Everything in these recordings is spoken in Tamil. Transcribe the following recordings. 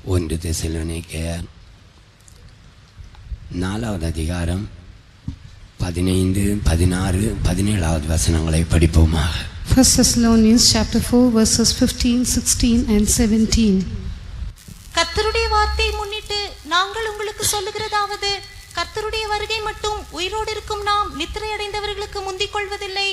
1 தெசலோனிக்கேயர் 4வது அதிகாரம் 15, 16, 17 வசனங்களை படிப்போமாக. 1 Thessalonians chapter 4 verses 15, 16 and 17. கர்த்தருடைய வார்த்தையை முன்னிட்டு நாங்கள் உங்களுக்கு சொல்லுகிறதாவது, கர்த்தருடைய வருகை மட்டும் உயிரோடு இருக்கும் நாம் நித்திரை அடைந்தவர்களுக்கு முந்திக் கொள்வதில்லை.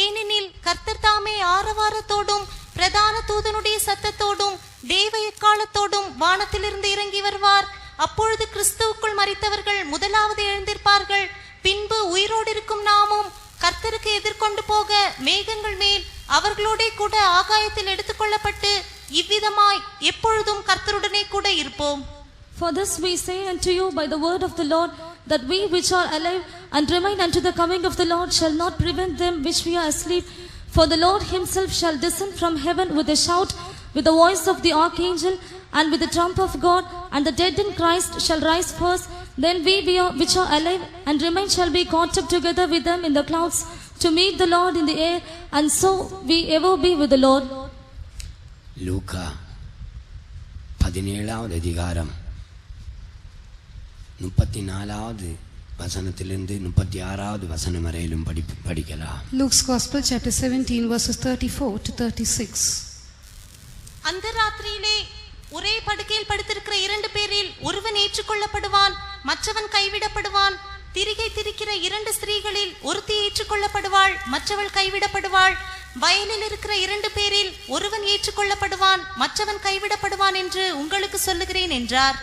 ஏனெனில் கர்த்தர் தாமே ஆரவாரத்தோடும் பிரதான தூதனுடைய சத்தத்தோடும் தேவ எக்காலத்தோடும் வானத்திலிருந்து இறங்கி வருவார். அப்பொழுது கிறிஸ்துவுக்குள் மரித்தவர்கள் முதலாவது எழுந்திருப்பார்கள். பின்பு உயிரோடு இருக்கும் நாமும் கர்த்தருக்கு எதிர்கொண்டு போக மேகங்கள் மேல் அவர்களோட கூட ஆகாயத்தில் எடுத்துக்கொள்ளப்பட்டு இவ்விதமாய் எப்பொழுதும் கர்த்தருடனே கூட இருப்போம். For this we say unto you by the word of the Lord, that we which are alive and remain unto the coming of the Lord shall not prevent them which we are asleep. For the Lord himself shall descend from heaven with a shout, with the voice of the archangel, and with the trump of God, and the dead in Christ shall rise first. Then we which are alive and remain shall be caught up together with them in the clouds to meet the Lord in the air, and so we ever be with the Lord. லூக்கா 17வது அதிகாரம் 34வது வசனத்திலிருந்து 36வது வசனம் வரையிலும் படிக்கலாம். Luke's Gospel chapter 17 verses 34 to 36. அந்த ராத்திரியிலே ஒரே படுக்கையில் படுத்திருக்கிற 2 பேரில் ஒருவன் ஏற்றுக்கொள்ளப்படுவான், மற்றவன் கைவிடப்படுவான். திரிகை திரிக்கிற 2 ஸ்திரீகளில் ஒருத்தி ஏற்றுக்கொள்ளப்படுவாள், மற்றவள் கைவிடப்படுவாள். வயலில் இருக்கிற 2 பேரில் ஒருவன் ஏற்றுக்கொள்ளப்படுவான், மற்றவன் கைவிடப்படுவான் என்று உங்களுக்கு சொல்லுகிறேன் என்றார்.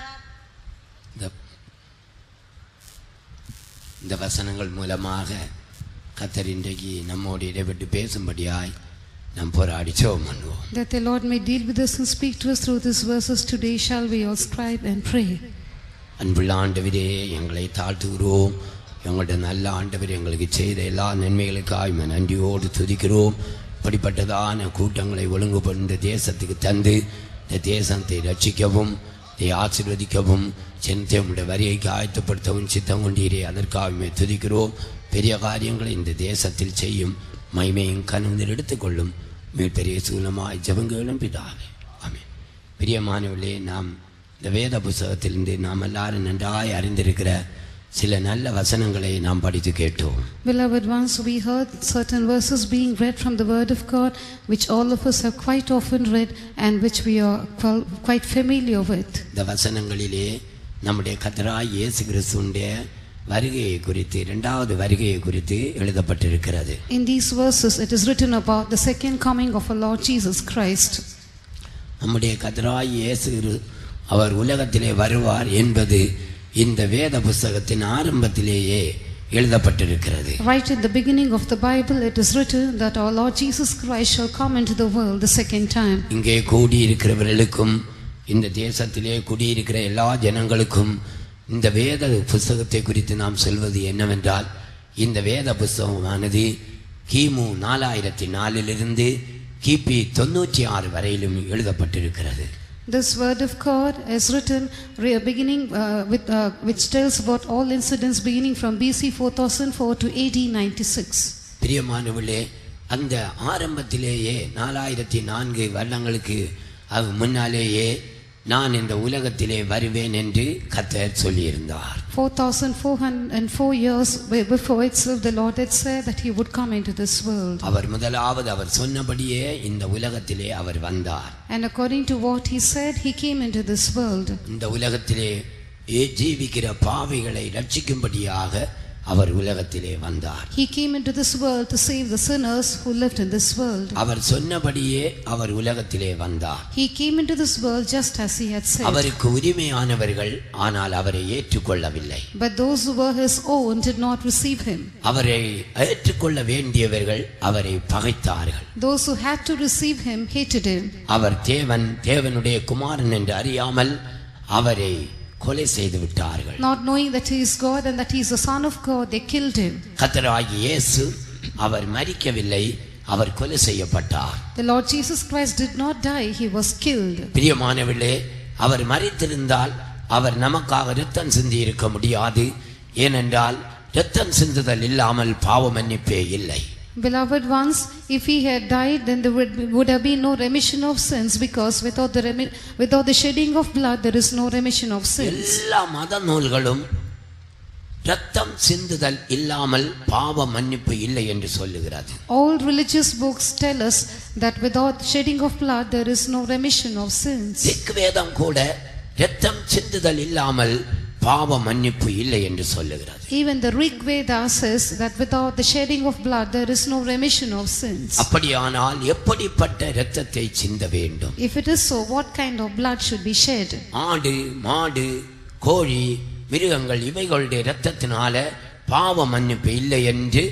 இந்த வசனங்கள் மூலமாக கர்த்தர் இன்றைக்கு நம்மோடு இடைப்பட்டு பேசும்படியாய் நாம் போராடி ஜெபம் பண்ணுவோம். That the Lord may deal with us and speak to us through these verses today, shall we all scribe and pray. அன்புள்ள ஆண்டவரே, எங்களை தாழ்த்துகிறோம். எங்களுடைய நல்ல ஆண்டவர் எங்களுக்கு செய்த எல்லா நன்மைகளுக்காக நன்றியோடு துதிக்கிறோம். இப்படிப்பட்டதான கூட்டங்களை ஒழுங்குபடுத்த தேசத்துக்கு தந்து இந்த தேசத்தை ரட்சிக்கவும் இதை ஆசீர்வதிக்கவும் சென்னுடைய வரியை ஆயத்தப்படுத்தவும் சித்தம் கொண்டீரே, அதற்காகவே துதிக்கிறோம். பெரிய காரியங்களை இந்த தேசத்தில் செய்யும் மகிமையும் கனவில் எடுத்துக்கொள்ளும் மீட்பெரிய சூலமாய் ஜெபங்களும் பிதாவே, ஆமென். பிரியமானவர்களே, நாம் இந்த வேத புத்தகத்திலிருந்து நாம் எல்லாரும் நன்றாய் அறிந்திருக்கிற சில நல்ல வசனங்களை நாம் படித்து கேட்டோம். Beloved ones, we heard certain verses being read from the word of God, which all of us have quite often read and which we are quite familiar with. இந்த வசனங்களிலே நம்முடைய கர்த்தராகிய இயேசு கிறிஸ்துவினுடைய வருகையை குறித்து, இரண்டாவது வருகையை குறித்து எழுதப்பட்டிருக்கிறது. In these verses it is written about the second coming of our Lord Jesus Christ. நம்முடைய கர்த்தராகிய இயேசு அவர் உலகத்திலே வருவார் என்பது இந்த வேத புத்தகத்தின் ஆரம்பத்திலேயே எழுதப்பட்டிருக்கிறது. Right in the beginning of the Bible it is written that our Lord Jesus Christ shall come into the world the second time. இங்கே கூடியிருக்கிறவர்களுக்கும் இந்த தேசத்திலே குடியிருக்கிற எல்லா ஜனங்களுக்கும் இந்த வேத புஸ்தகத்தை குறித்து நாம் சொல்வது என்னவென்றால், இந்த வேத புஸ்தகமானது கிமு 4004 கிபி 96 வரையிலும் எழுதப்பட்டிருக்கிறது. This word of God is written beginning which tells about all incidents beginning from BC 4004 to AD 96. பிரியமானவர்களே, அந்த ஆரம்பத்திலேயே 4004 வருடங்களுக்கு முன்னாலேயே நான் இந்த உலகத்திலே வருவேன் என்று கர்த்தர் சொல்லியிருந்தார். 4404 years before itself the Lord had said that he would come into this world. அவர் முதலாவது அவர் சொன்னபடியே இந்த உலகத்திலே அவர் வந்தார். And according to what he said, he came into this world. இந்த உலகத்திலே ஜீவிக்கிற பாவிகளை ரட்சிக்கும்படியாக அவர் உலகத்திலே வந்தார். He came into this world to save the sinners who lived in this world. அவர் சொன்னபடியே அவர் உலகத்திலே வந்தார். He came into this world just as he had said. அவருக்கு உரிமையானவர்கள் ஆனால் அவரை ஏற்றுக்கொள்ளவில்லை. But those who were his own did not receive him. அவரை ஏற்றுக்கொள்ள வேண்டியவர்கள் அவரை பகைத்தார்கள். Those who had to receive him hated him. அவர் தேவனுடைய குமாரன் என்று அறியாமல் அவரை கொலை செய்து விட்டார்கள். Not knowing that he is God and that he is the son of God, they killed him. கர்த்தராகிய இயேசு அவர் மரிக்கவில்லை, அவர் கொலை செய்யப்பட்டார். The Lord Jesus Christ did not die, he was killed. பிரியமானவர்களே, அவர் மரித்திருந்தால் அவர் நமக்காக இரத்தம் சிந்தி இருக்க முடியாது. ஏனென்றால் இரத்தம் சிந்துதல் இல்லாமல் பாவ மன்னிப்பே இல்லை. Beloved ones, if he had died, then there would have been no remission of sins, because without the shedding of blood, there is no remission of sins. எல்லா மத நூல்களும் ரத்தம் சிந்துதல் இல்லாமல் பாவ மன்னிப்பு இல்லை என்று சொல்லுகிறது. All religious books tell us that without shedding of blood, there is no remission of sins. ரிக்வேதம் கூட ரத்தம் சிந்துதல் இல்லாமல் பாவ மன்னிப்பு இல்லை என்று சொல்லுகிறது. Even the Rig Veda says that without the shedding of blood, there is no remission of sins. அப்படியானால் எப்படிப்பட்ட இரத்தத்தை சிந்த வேண்டும்? If it is so, what kind of blood should be shed? ஆடு, மாடு, கோழி, மிருகங்கள் இவைகளுடைய இரத்தத்தினால பாவ மன்னிப்பு இல்லை என்று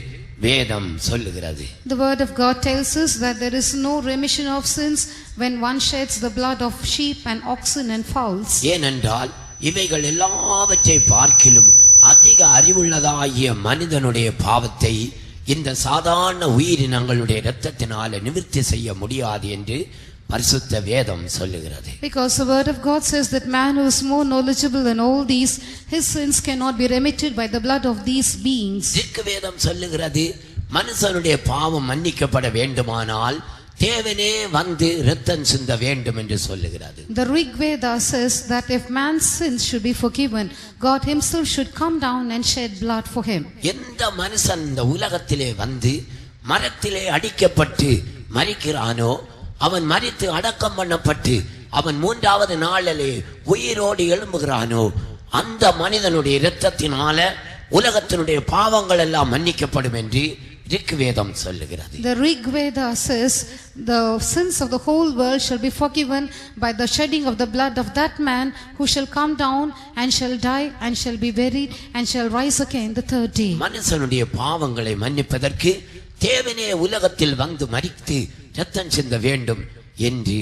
வேதம் சொல்லுகிறது. The word of God tells us that there is no remission of sins when one sheds the blood of sheep and oxen and fowls. ஏனென்றால் இவைகள் எல்லாவற்றை பார்க்கிலும் அதிக அறிவுள்ளதாகிய மனிதனுடைய பாவத்தை இந்த சாதாரண உயிரினங்களுடைய இரத்தத்தினால நிவர்த்தி செய்ய முடியாது என்று பரிசுத்த வேதம் சொல்லுகிறது. Because the word of God says that man who is more knowledgeable than all these, his sins cannot be remitted by the blood of these beings. வேதம் சொல்லுகிறது, மனுஷனுடைய பாவம் மன்னிக்கப்பட வேண்டுமானால் தேவனே வந்து இரத்தம் சிந்த வேண்டும் என்று சொல்லுகிறது. The Rig Veda says that if man's sins should be forgiven, God himself should come down and shed blood for him. எந்த மனுஷன் இந்த உலகத்திலே வந்து மரத்திலே அடிக்கப்பட்டு மரிக்கிறானோ, அவன் மரித்து அடக்கம் பண்ணப்பட்டு அவன் 3வது நாளிலே உயிரோடு எழும்புகிறானோ, அந்த மனிதனுடைய இரத்தத்தினால உலகத்தினுடைய பாவங்கள் எல்லாம் மன்னிக்கப்படும் என்று ரிக்வேதம் சொல்லுகிறது. The Rig Veda says the sins of the whole world shall be forgiven by the shedding of the blood of that man who shall come down and shall die and shall be buried and shall rise again the third day. மனுஷனுடைய பாவங்களை மன்னிப்பதற்கு தேவனே உலகத்தில் வந்து மரித்து இரத்தம் சிந்த வேண்டும் என்று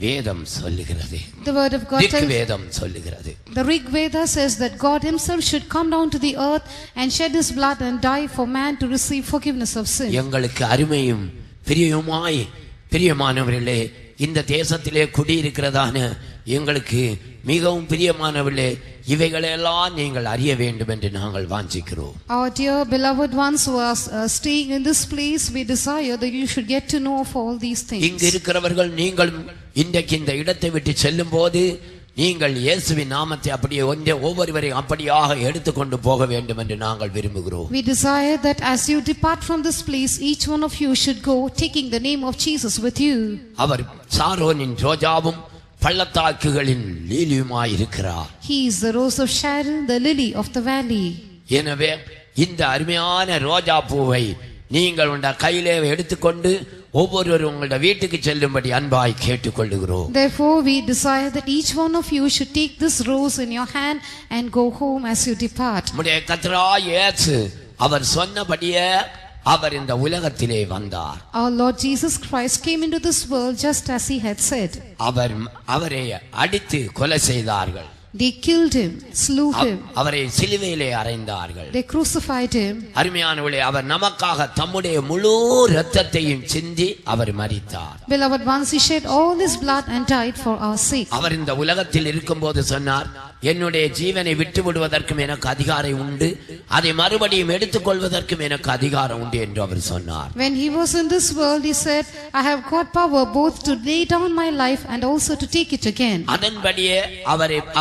வேதம் சொல்லுகிறது. The word of God tells, வேதம் சொல்லுகிறது. The Rig Veda says that God himself should come down to the earth and shed his blood and die for man to receive forgiveness of sin. எங்களுக்கு அருமையும் பிரியமானவர்களே, இந்த தேசத்திலே குடியிருக்கிறதான எங்களுக்கு மிகவும் பிரியமானவர்களே, இவைகளெல்லாம் நீங்கள் அறிய வேண்டும் என்று நாங்கள் வாஞ்சிக்கிறோம். Our dear beloved ones who are staying in this place, we desire that you should get to know of all these things. இங்கு இருக்கிறவர்கள் நீங்கள் இன்றைக்கு இந்த இடத்தை விட்டு செல்லும் போது நீங்கள் இயேசுவின் நாமத்தை அப்படியே ஒவ்வொருவரையும் அப்படியாக எடுத்துக்கொண்டு போக வேண்டும் என்று நாங்கள் விரும்புகிறோம். We desire that as you depart from this place, each one of you should go taking the name of Jesus with you. அவர் சாரோனின் ரோஜாவும் பள்ளத்தாக்குகளின் லீலியுமாய் இருக்கிறார். He is the rose of Sharon, the lily of the valley. எனவே இந்த அருமையான ரோஜா பூவை நீங்கள் உங்கள் கையிலே எடுத்துக்கொண்டு ஒவ்வொருவரும் உங்களுடைய வீட்டுக்கு செல்லும்படி அன்பாய் கேட்டுக்கொள்கிறோம். Therefore we desire that each one of you should take this rose in your hand and go home as you depart. நம்முடைய கர்த்தராகிய இயேசு அவர் சொன்னபடியே அவர் இந்த உலகத்திலே வந்தார். Our Lord Jesus Christ came into this world just as he had said. அவரை அடித்து கொலை செய்தார்கள். They killed him, slew him. அவரை சிலுவையிலே அறைந்தார்கள். They crucified him. அருமையானவர்களே, அவர் நமக்காக தம்முடைய முழு இரத்தத்தையும் சிந்தி அவர் மரித்தார். Beloved ones, he shed all his blood and died for our sake. அவர் இந்த உலகத்தில் இருக்கும்போது சொன்னார், என்னுடைய ஜீவனை விட்டு விடுவதற்கும் எனக்கு அதிகாரம் உண்டு, அதை மறுபடியும் எடுத்துக்கொள்வதற்கும் எனக்கு அதிகாரம் உண்டு என்று அவர் சொன்னார். When he was in this world, he said, I have got power both to lay down my life and also to take it again. அதன்படியே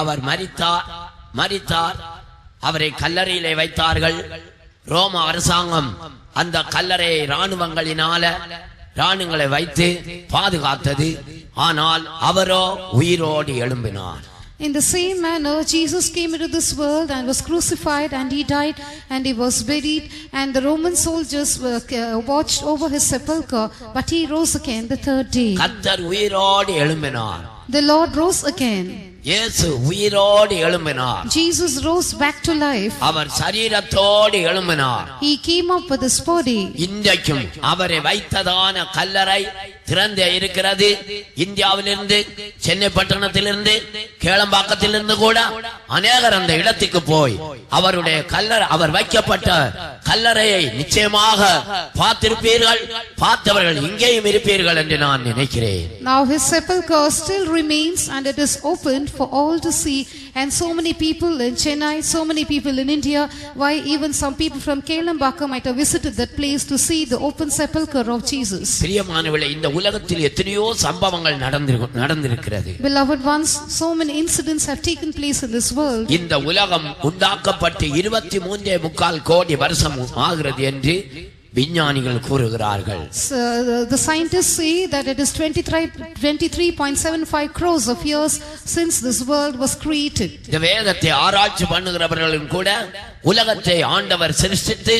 அவர் மரித்தார். அவரை கல்லறையிலே வைத்தார்கள். ரோம அரசாங்கம் அந்த கல்லறை ராணுவங்களை வைத்து பாதுகாத்தது. ஆனால் அவரோ உயிரோடு எழும்பினார். In the same manner, Jesus came into this world and was crucified, and he died and he was buried, and the Roman soldiers watched over his sepulchre, but he rose again the third day. கர்த்தர் உயிரோடு எழும்பினார். The Lord rose again. இயேசு உயிரோடு எழும்பினார். Jesus rose back to life. அவர் சரீரத்தோடு எழும்பினார். He came up with his body. இன்றைக்கும் அவரை வைத்ததான கல்லறை திறந்தே இருக்கிறது. இந்தியாவிலிருந்து, சென்னை பட்டணத்திலிருந்து, கேளம்பாக்கத்திலிருந்து கூட அநேகர் அந்த இடத்துக்கு போய் அவருடைய அவர் வைக்கப்பட்ட கல்லறையை நிச்சயமாக பார்த்திருப்பீர்கள். பார்த்தவர்கள் இங்கேயும் இருப்பீர்கள் என்று நான் நினைக்கிறேன். Now his sepulchre still remains and it is opened for all to see, and so many people in Chennai, so many people in India, why even some people from Kelambaka might have visited that place to see the open sepulchre of Jesus. பிரியமானவர்களே, இந்த உலகத்தில் எத்தனையோ சம்பவங்கள் நடந்திருக்கிறது. Beloved ones, so many incidents have taken place in this world. இந்த உலகம் உண்டாக்கப்பட்டு 23.25 கோடி வருஷம் ஆகிறது என்று விஞ்ஞானிகள் கூறுகிறார்கள். The scientists say that it is 23.75 crores of years since this world was created. இந்த வேதத்தை ஆராய்ச்சி பண்ணுகிறவர்களும் கூட உலகத்தை ஆண்டவர் சிருஷ்டித்து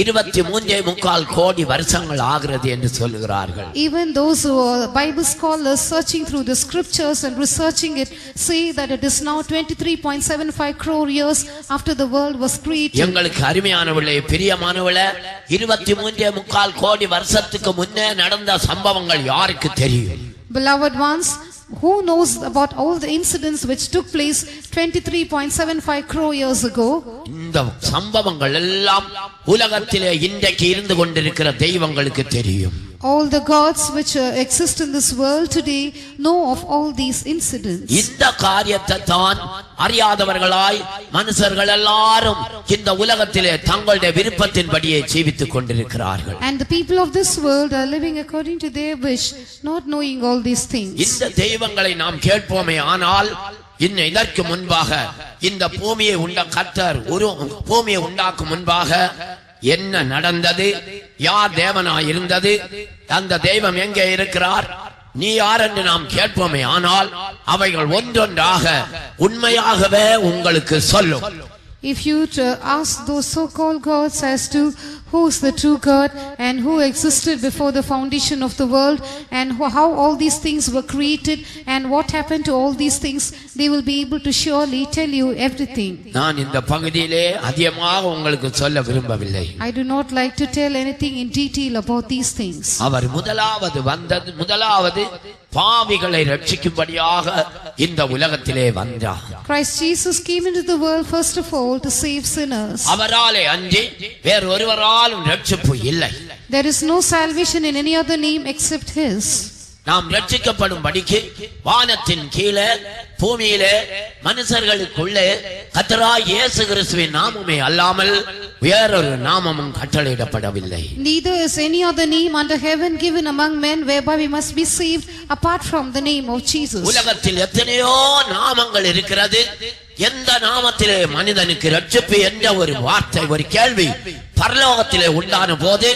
23.25 கோடி வருஷங்கள் ஆகிறது என்று சொல்லுகிறார்கள். Even those who are Bible scholars searching through the scriptures and researching it say that it is now 23.75 crore years after the world was created. எங்களுக்கு அருமையானவர்களே, பிரியமானவர்களே, 23.25 கோடி வருஷத்துக்கு முன்னே நடந்த சம்பவங்கள் யாருக்கு தெரியும்? Beloved ones, who knows about all the incidents which took place 23.75 crore years ago? இந்த சம்பவங்கள் எல்லாம் உலகத்திலே இன்றைக்கு இருந்து கொண்டிருக்கிற தெய்வங்களுக்கு தெரியும். All the gods which exist in this world today know of all these incidents. இந்த காரியத்தை தான் அறியாதவர்களாய் மனுஷர்கள் எல்லாரும் இந்த உலகத்திலே தங்களுடைய விருப்பத்தின்படியே ஜீவித்துக் கொண்டிருக்கிறார்கள். And the people of this world are living according to their wish, not knowing all these things. இந்த தெய்வங்களை நாம் கேட்போமே, ஆனால் இன்னும் இதற்கு முன்பாக இந்த பூமியை கர்த்தர் பூமியை உண்டாக்கும் முன்பாக என்ன நடந்தது, யார் தேவனாய் இருந்தது, அந்த தெய்வம் எங்கே இருக்கிறார், நீ யார் என்று நாம் கேட்போமே, ஆனால் அவைகள் ஒன்றொன்றாக உண்மையாகவே உங்களுக்கு சொல்லும். If you ask those so-called gods as to who is the true God and who existed before the foundation of the world and how all these things were created and what happened to all these things, they will be able to surely tell you everything. நான் இந்த பகுதியிலே அதிகமாக உங்களுக்கு சொல்ல விரும்பவில்லை. I do not like to tell anything in detail about these things. அவர் முதலாவது பாவிகளை ரட்சிக்கும்படியாக இந்த உலகத்திலே வந்தார். Christ Jesus came into the world first of all to save sinners. அவராலே அன்றி வேறு ஒருவராலும் ரட்சிப்பு இல்லை. There is no salvation in any other name except his. நாம் ரட்சிக்கப்படும்படிக்கு வானத்தின் கீழே பூமியிலே மனுஷர்களுக்குள்ளே கர்த்தராகிய இயேசு கிறிஸ்துவின் நாமமே அல்லாமல் வேறொரு நாமமும் கட்டளையிடப்படவில்லை. Neither is any other name under heaven given among men whereby we must be saved apart from the name of Jesus. உலகத்தில் எத்தனையோ நாமங்கள் இருக்கிறது. எந்த நாமத்திலே மனிதனுக்கு ரட்சிப்பு என்ற ஒரு வார்த்தை, ஒரு கேள்வி பரலோகத்திலே உண்டான போது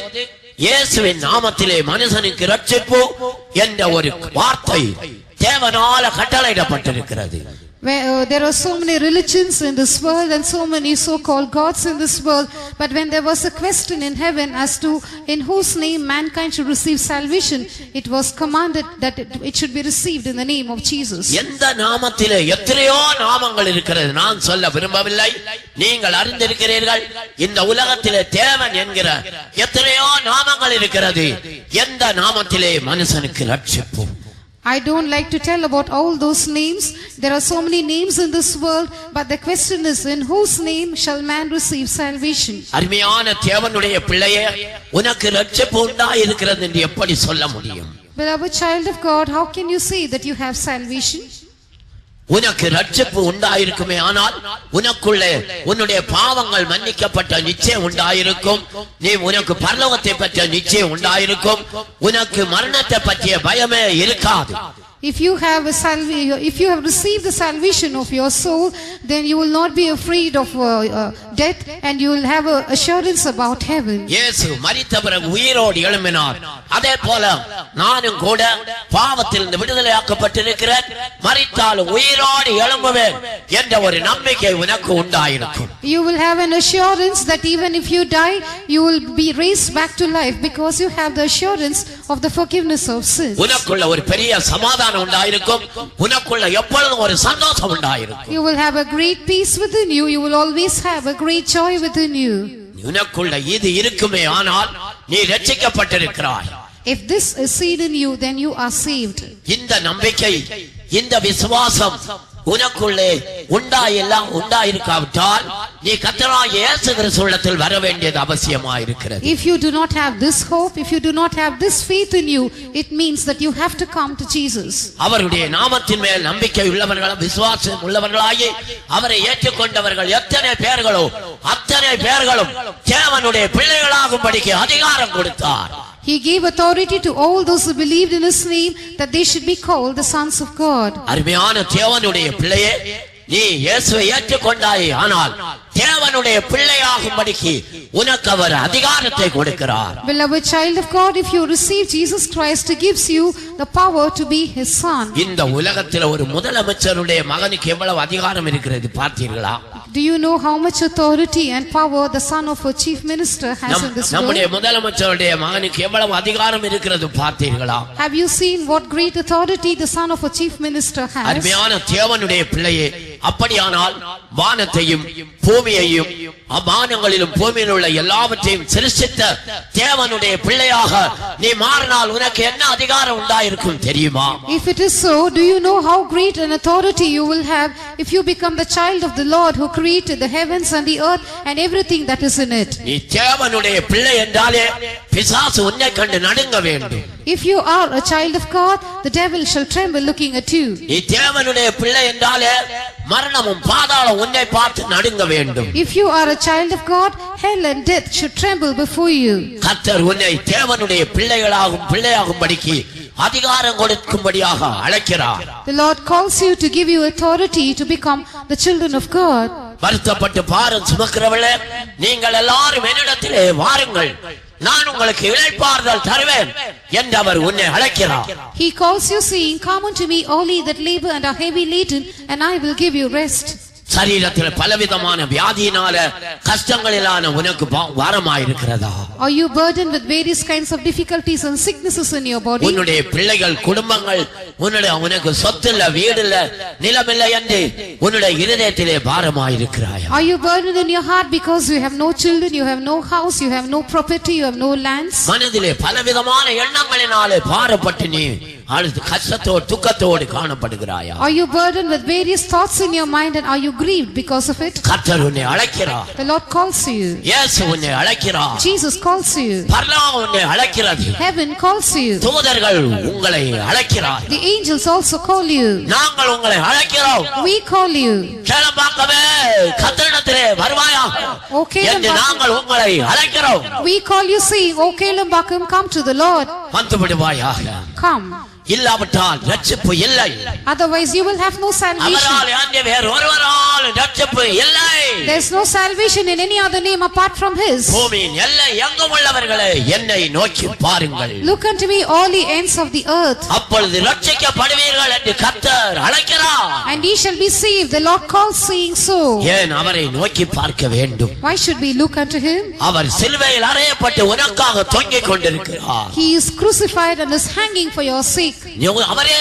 இயேசுவின் நாமத்திலே மனுஷனுக்கு ரட்சிப்பு என்ற ஒரு வார்த்தை தேவனால கட்டளையிடப்பட்டிருக்கிறது. There are so many religions in this world and so many so-called gods in this world, but when there was a question in heaven as to in whose name mankind should receive salvation, it was commanded that it should be received in the name of Jesus. எந்த நாமத்திலே எத்தனையோ நாமங்கள் இருக்கிறது, நான் சொல்ல விரும்பவில்லை. நீங்கள் அறிந்திருக்கிறீர்கள், இந்த உலகத்திலே தேவன் என்கிற எத்தனையோ நாமங்கள் இருக்கிறது. எந்த நாமத்திலே மனுஷனுக்கு ரட்சிப்பு? I don't like to tell about all those names. There are so many names in this world, but the question is, in whose name shall man receive salvation? அருமையான தேவனுடைய பிள்ளையே, உனக்கு ரட்சிப்பு உண்டாயிருக்கிறது என்று எப்படி சொல்ல முடியும்? Beloved child of God, how can you say that you have salvation? உனக்கு ரட்சிப்பு உண்டாயிருக்குமே, ஆனால் உனக்குள்ளே உன்னுடைய பாவங்கள் மன்னிக்கப்பட்ட நிச்சயம் உண்டாயிருக்கும். நீ உனக்கு பரலோகத்தை பற்றிய நிச்சயம் உண்டாயிருக்கும். உனக்கு மரணத்தை பற்றிய பயமே இருக்காது. If you have received the salvation of your soul, then you will not be afraid of death and you will have a assurance about heaven. இயேசு மரித்த பிறகு உயிரோடு எழும்பினார். அதே போல நானும் கூட பாவத்திலிருந்து விடுதலையாக்கப்பட்டிருக்கிறேன், மரித்தால் உயிரோடு எழும்புவேன் என்ற ஒரு நம்பிக்கை உனக்கு உண்டாயிருக்கும். You will have an assurance that even if you die, you will be raised back to life because you have the assurance of the forgiveness of sins. உனக்குள்ள ஒரு பெரிய சமாதானம் உண்டாயிருக்கும். உனக்குள்ள எப்பொழுதும் ஒரு சந்தோஷம் உண்டாயிருக்கும். You will have a great peace within you. You will always have a great joy within you. உனக்குள்ள இது இருக்குமே, ஆனால் நீ ரட்சிக்கப்பட்டிருக்கிறாய். If this is seed in you, then you are saved. இந்த நம்பிக்கை, இந்த விசுவாசம் உனக்குள்ளே உண்டாயிருக்காவிட்டால் நீ கர்த்தராகிய இயேசு கிறிஸ்துவிடத்தில் வர வேண்டியது அவசியமாயிருக்கிறது. If you do not have this hope, if you do not have this faith in you, it means that you have to come to Jesus. அவருடைய நாமத்தின் மேல் நம்பிக்கை உள்ளவர்களும் விசுவாசம் உள்ளவர்களாகி அவரை ஏற்றுக்கொண்டவர்கள் எத்தனை பேர்களோ அத்தனை பேர்களும் தேவனுடைய பிள்ளைகளாகும்படிக்கு அதிகாரம் கொடுத்தார். He gave authority to all those who believed in his name that they should be called the sons of God. அருமையான தேவனுடைய பிள்ளையே, நீ இயேசுவை ஏற்றுக்கொண்டாயே, ஆனால் தேவனுடைய பிள்ளையாகும்படிக்கு உனக்கு அவர் அதிகாரத்தை கொடுக்கிறார். Beloved child of God, if you receive Jesus Christ, he gives you the power to be his son. இந்த உலகத்தில் ஒரு முதலமைச்சருடைய மகனுக்கு எவ்வளவு அதிகாரம் இருக்கிறது பார்த்தீர்களா? Do you know how much authority and power the son of a chief minister has in this நம்முடைய world? முதலமைச்சருடைய மகனுக்கு எவ்வளவு அதிகாரம் இருக்கிறது பார்த்தீர்களா? Have you seen what great authority the son of a chief minister has? அருமையான தேவனுடைய பிள்ளையே, அப்படியானால் வானத்தையும் பூமியையும் வானங்களிலும் பூமியில் உள்ள எல்லாவற்றையும் சிருஷ்டித்த தேவனுடைய பிள்ளையாக நீ மாறினால் உனக்கு என்ன அதிகாரம் உண்டாயிருக்கும் தெரியுமா? If it is so, do you know how great an authority you will have if you become the child of the Lord who created the heavens and the earth and everything that is in it? நீ தேவனுடைய பிள்ளை என்றாலே பிசாசு உன்னை கண்டு நடுங்க வேண்டும். If you are a child of God, the devil shall tremble looking at you. நீ தேவனுடைய பிள்ளை என்றாலே மரணமும் பாதாளம் உன்னை பார்த்து நடுங்க வேண்டும். If you are a child of God, hell and death should tremble before you. கர்த்தர் உன்னை தேவனுடைய பிள்ளையாகும்படிக்கு அதிகாரம் கொடுக்கும்படியாக அழைக்கிறார். The Lord calls you to give you authority to become the children of God. வருத்தப்பட்டு பாரம் சுமக்கிறவளே, நீங்கள் எல்லாரும் என்னிடத்திலே வாருங்கள், நான் உங்களுக்கு இளைப்பாறுதல் தருவேன் என்று அவர் உன்னை அழைக்கிறார். He calls you saying, come unto me all ye that labor and are heavy laden, and I will give you rest. சரீரத்தில் பலவிதமான வியாதியினால கஷ்டங்களிலான உனக்கு வாரமாயிருக்கிறதா? Are you burdened with various kinds of difficulties and sicknesses in your body? உன்னுடைய பிள்ளைகள் குடும்பங்கள் உனக்கு சொத்து இல்ல, வீடு இல்ல, நிலம் இல்ல என்று உன்னுடைய இருதயத்திலே பாரமாயிருக்கிறாயா? Are you burdened in your heart because you have no children, you have no house, you have no property, you have no lands? மனதிலே பலவிதமான எண்ணங்களினாலே பாரப்பட்டு நீ கஷ்டத்தோடு துக்கத்தோடு காணப்படுகிறாயா? Are you burdened with various thoughts in your mind and are you grieved because of it? கர்த்தர் உன்னை அழைக்கிறார். The Lord calls you. இயேசு உன்னை அழைக்கிறார். Jesus calls you. பரலோகம் உன்னை அழைக்கிறது. Heaven calls you. தூதர்கள் உங்களை அழைக்கிறார். The angels also call you. நாங்கள் உங்களை அழைக்கிறோம். We call you. கேளம்பாக்கமே கர்த்தரிடத்திலே வருவாயாக என்று நாங்கள் உங்களை அழைக்கிறோம். We call you saying, O Kelambakam, come to the Lord. வந்து விடுவாயாக. Come. இல்லாவிட்டால் ரட்சிப்பு இல்லை. Otherwise you will have no salvation. அவரால் அன்றி வேறு ஒருவரால் ரட்சிப்பு இல்லை. There is no salvation in any other name apart from his. பூமியின் எல்லை எங்கும் உள்ளவர்களே, என்னை நோக்கி பாருங்கள். Look unto me all the ends of the earth. அப்பொழுது ரட்சிக்கப்படுவீர்கள் என்று கர்த்தர் அழைக்கிறார். And ye shall be saved. The Lord calls saying so. ஏன் அவரை நோக்கி பார்க்க வேண்டும்? Why should we look unto him? அவர் சிலுவையில் அறையப்பட்டு உனக்காக தொங்கிக் கொண்டிருக்கிறார். He is crucified and is hanging for your sake. அவரே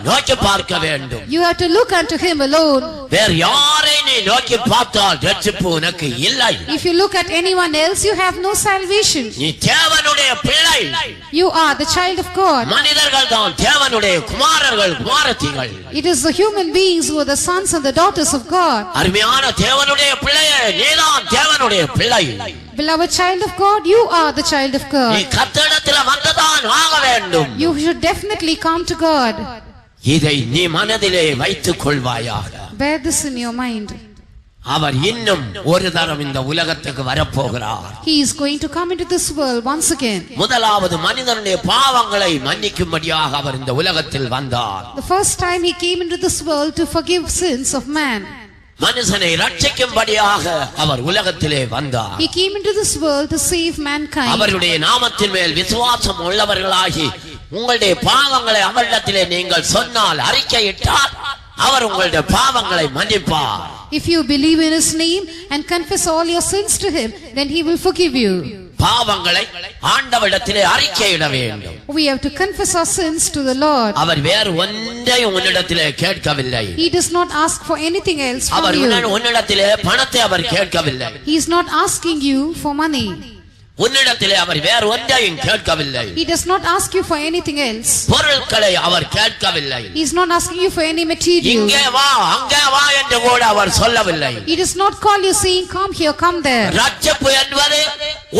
நோக்கி பார்க்க வேண்டும். You have to look unto him alone. வேறு யாரை நீ நோக்கி பார்த்தால் ரட்சிப்பு உனக்கு இல்லை. If you look at anyone else, you have no salvation. நீ தேவனுடைய பிள்ளை. You are the child of God. மனிதர்கள் தான் தேவனுடைய குமாரர்கள் குமாரத்திகள். It is the human beings who are the sons and the daughters of God. அருமையான தேவனுடைய பிள்ளையே, நீதான் தேவனுடைய பிள்ளை. Beloved child of God, you are the child of God. நீ கர்த்தரிடத்தில் வந்துதான் ஆக வேண்டும். You should definitely come to God. இதை நீ மனதிலே வைத்துக் கொள்வாயாக. Bear this in your mind. அவர் இன்னும் ஒரு தரம் இந்த உலகத்துக்கு வரப்போகிறார். He is going to come into this world once again. முதலாவது மனிதனுடைய பாவங்களை மன்னிக்கும்படியாக அவர் இந்த உலகத்தில் வந்தார். The first time he came into this world to forgive sins of man. மனுஷனை ரட்சிக்கும்படியாக அவர் உலகத்திலே வந்தார். He came into this world to save mankind. அவருடைய நாமத்தின் மேல் விசுவாசம் உள்ளவர்களாகி உங்களுடைய பாவங்களை அவரிடத்திலே நீங்கள் சொன்னால், அறிக்கையிட்டால், அவர் உங்களுடைய பாவங்களை மன்னிப்பார். If you believe in his name and confess all your sins to him, then he will forgive you. பாவங்களை ஆண்டவரிடத்திலே அறிக்கையிட வேண்டும். We have to confess our sins to the Lord. அவர் வேறு ஒன்றையும் உன்னிடத்திலே கேட்கவில்லை. He does not ask for anything else from our you. உன்னிடத்திலே பணத்தை அவர் கேட்கவில்லை. He is not asking you for money. உன்னிடத்திலே அவர் வேறு ஒன்றையும் கேட்கவில்லை. He does not ask you for anything else. பொருட்களை அவர் கேட்கவில்லை. He is not asking you for any material. இங்கே வா அங்கே வா என்று கூட அவர் சொல்லவில்லை. He does not call you saying come here, come there. ரட்சிப்பு என்பது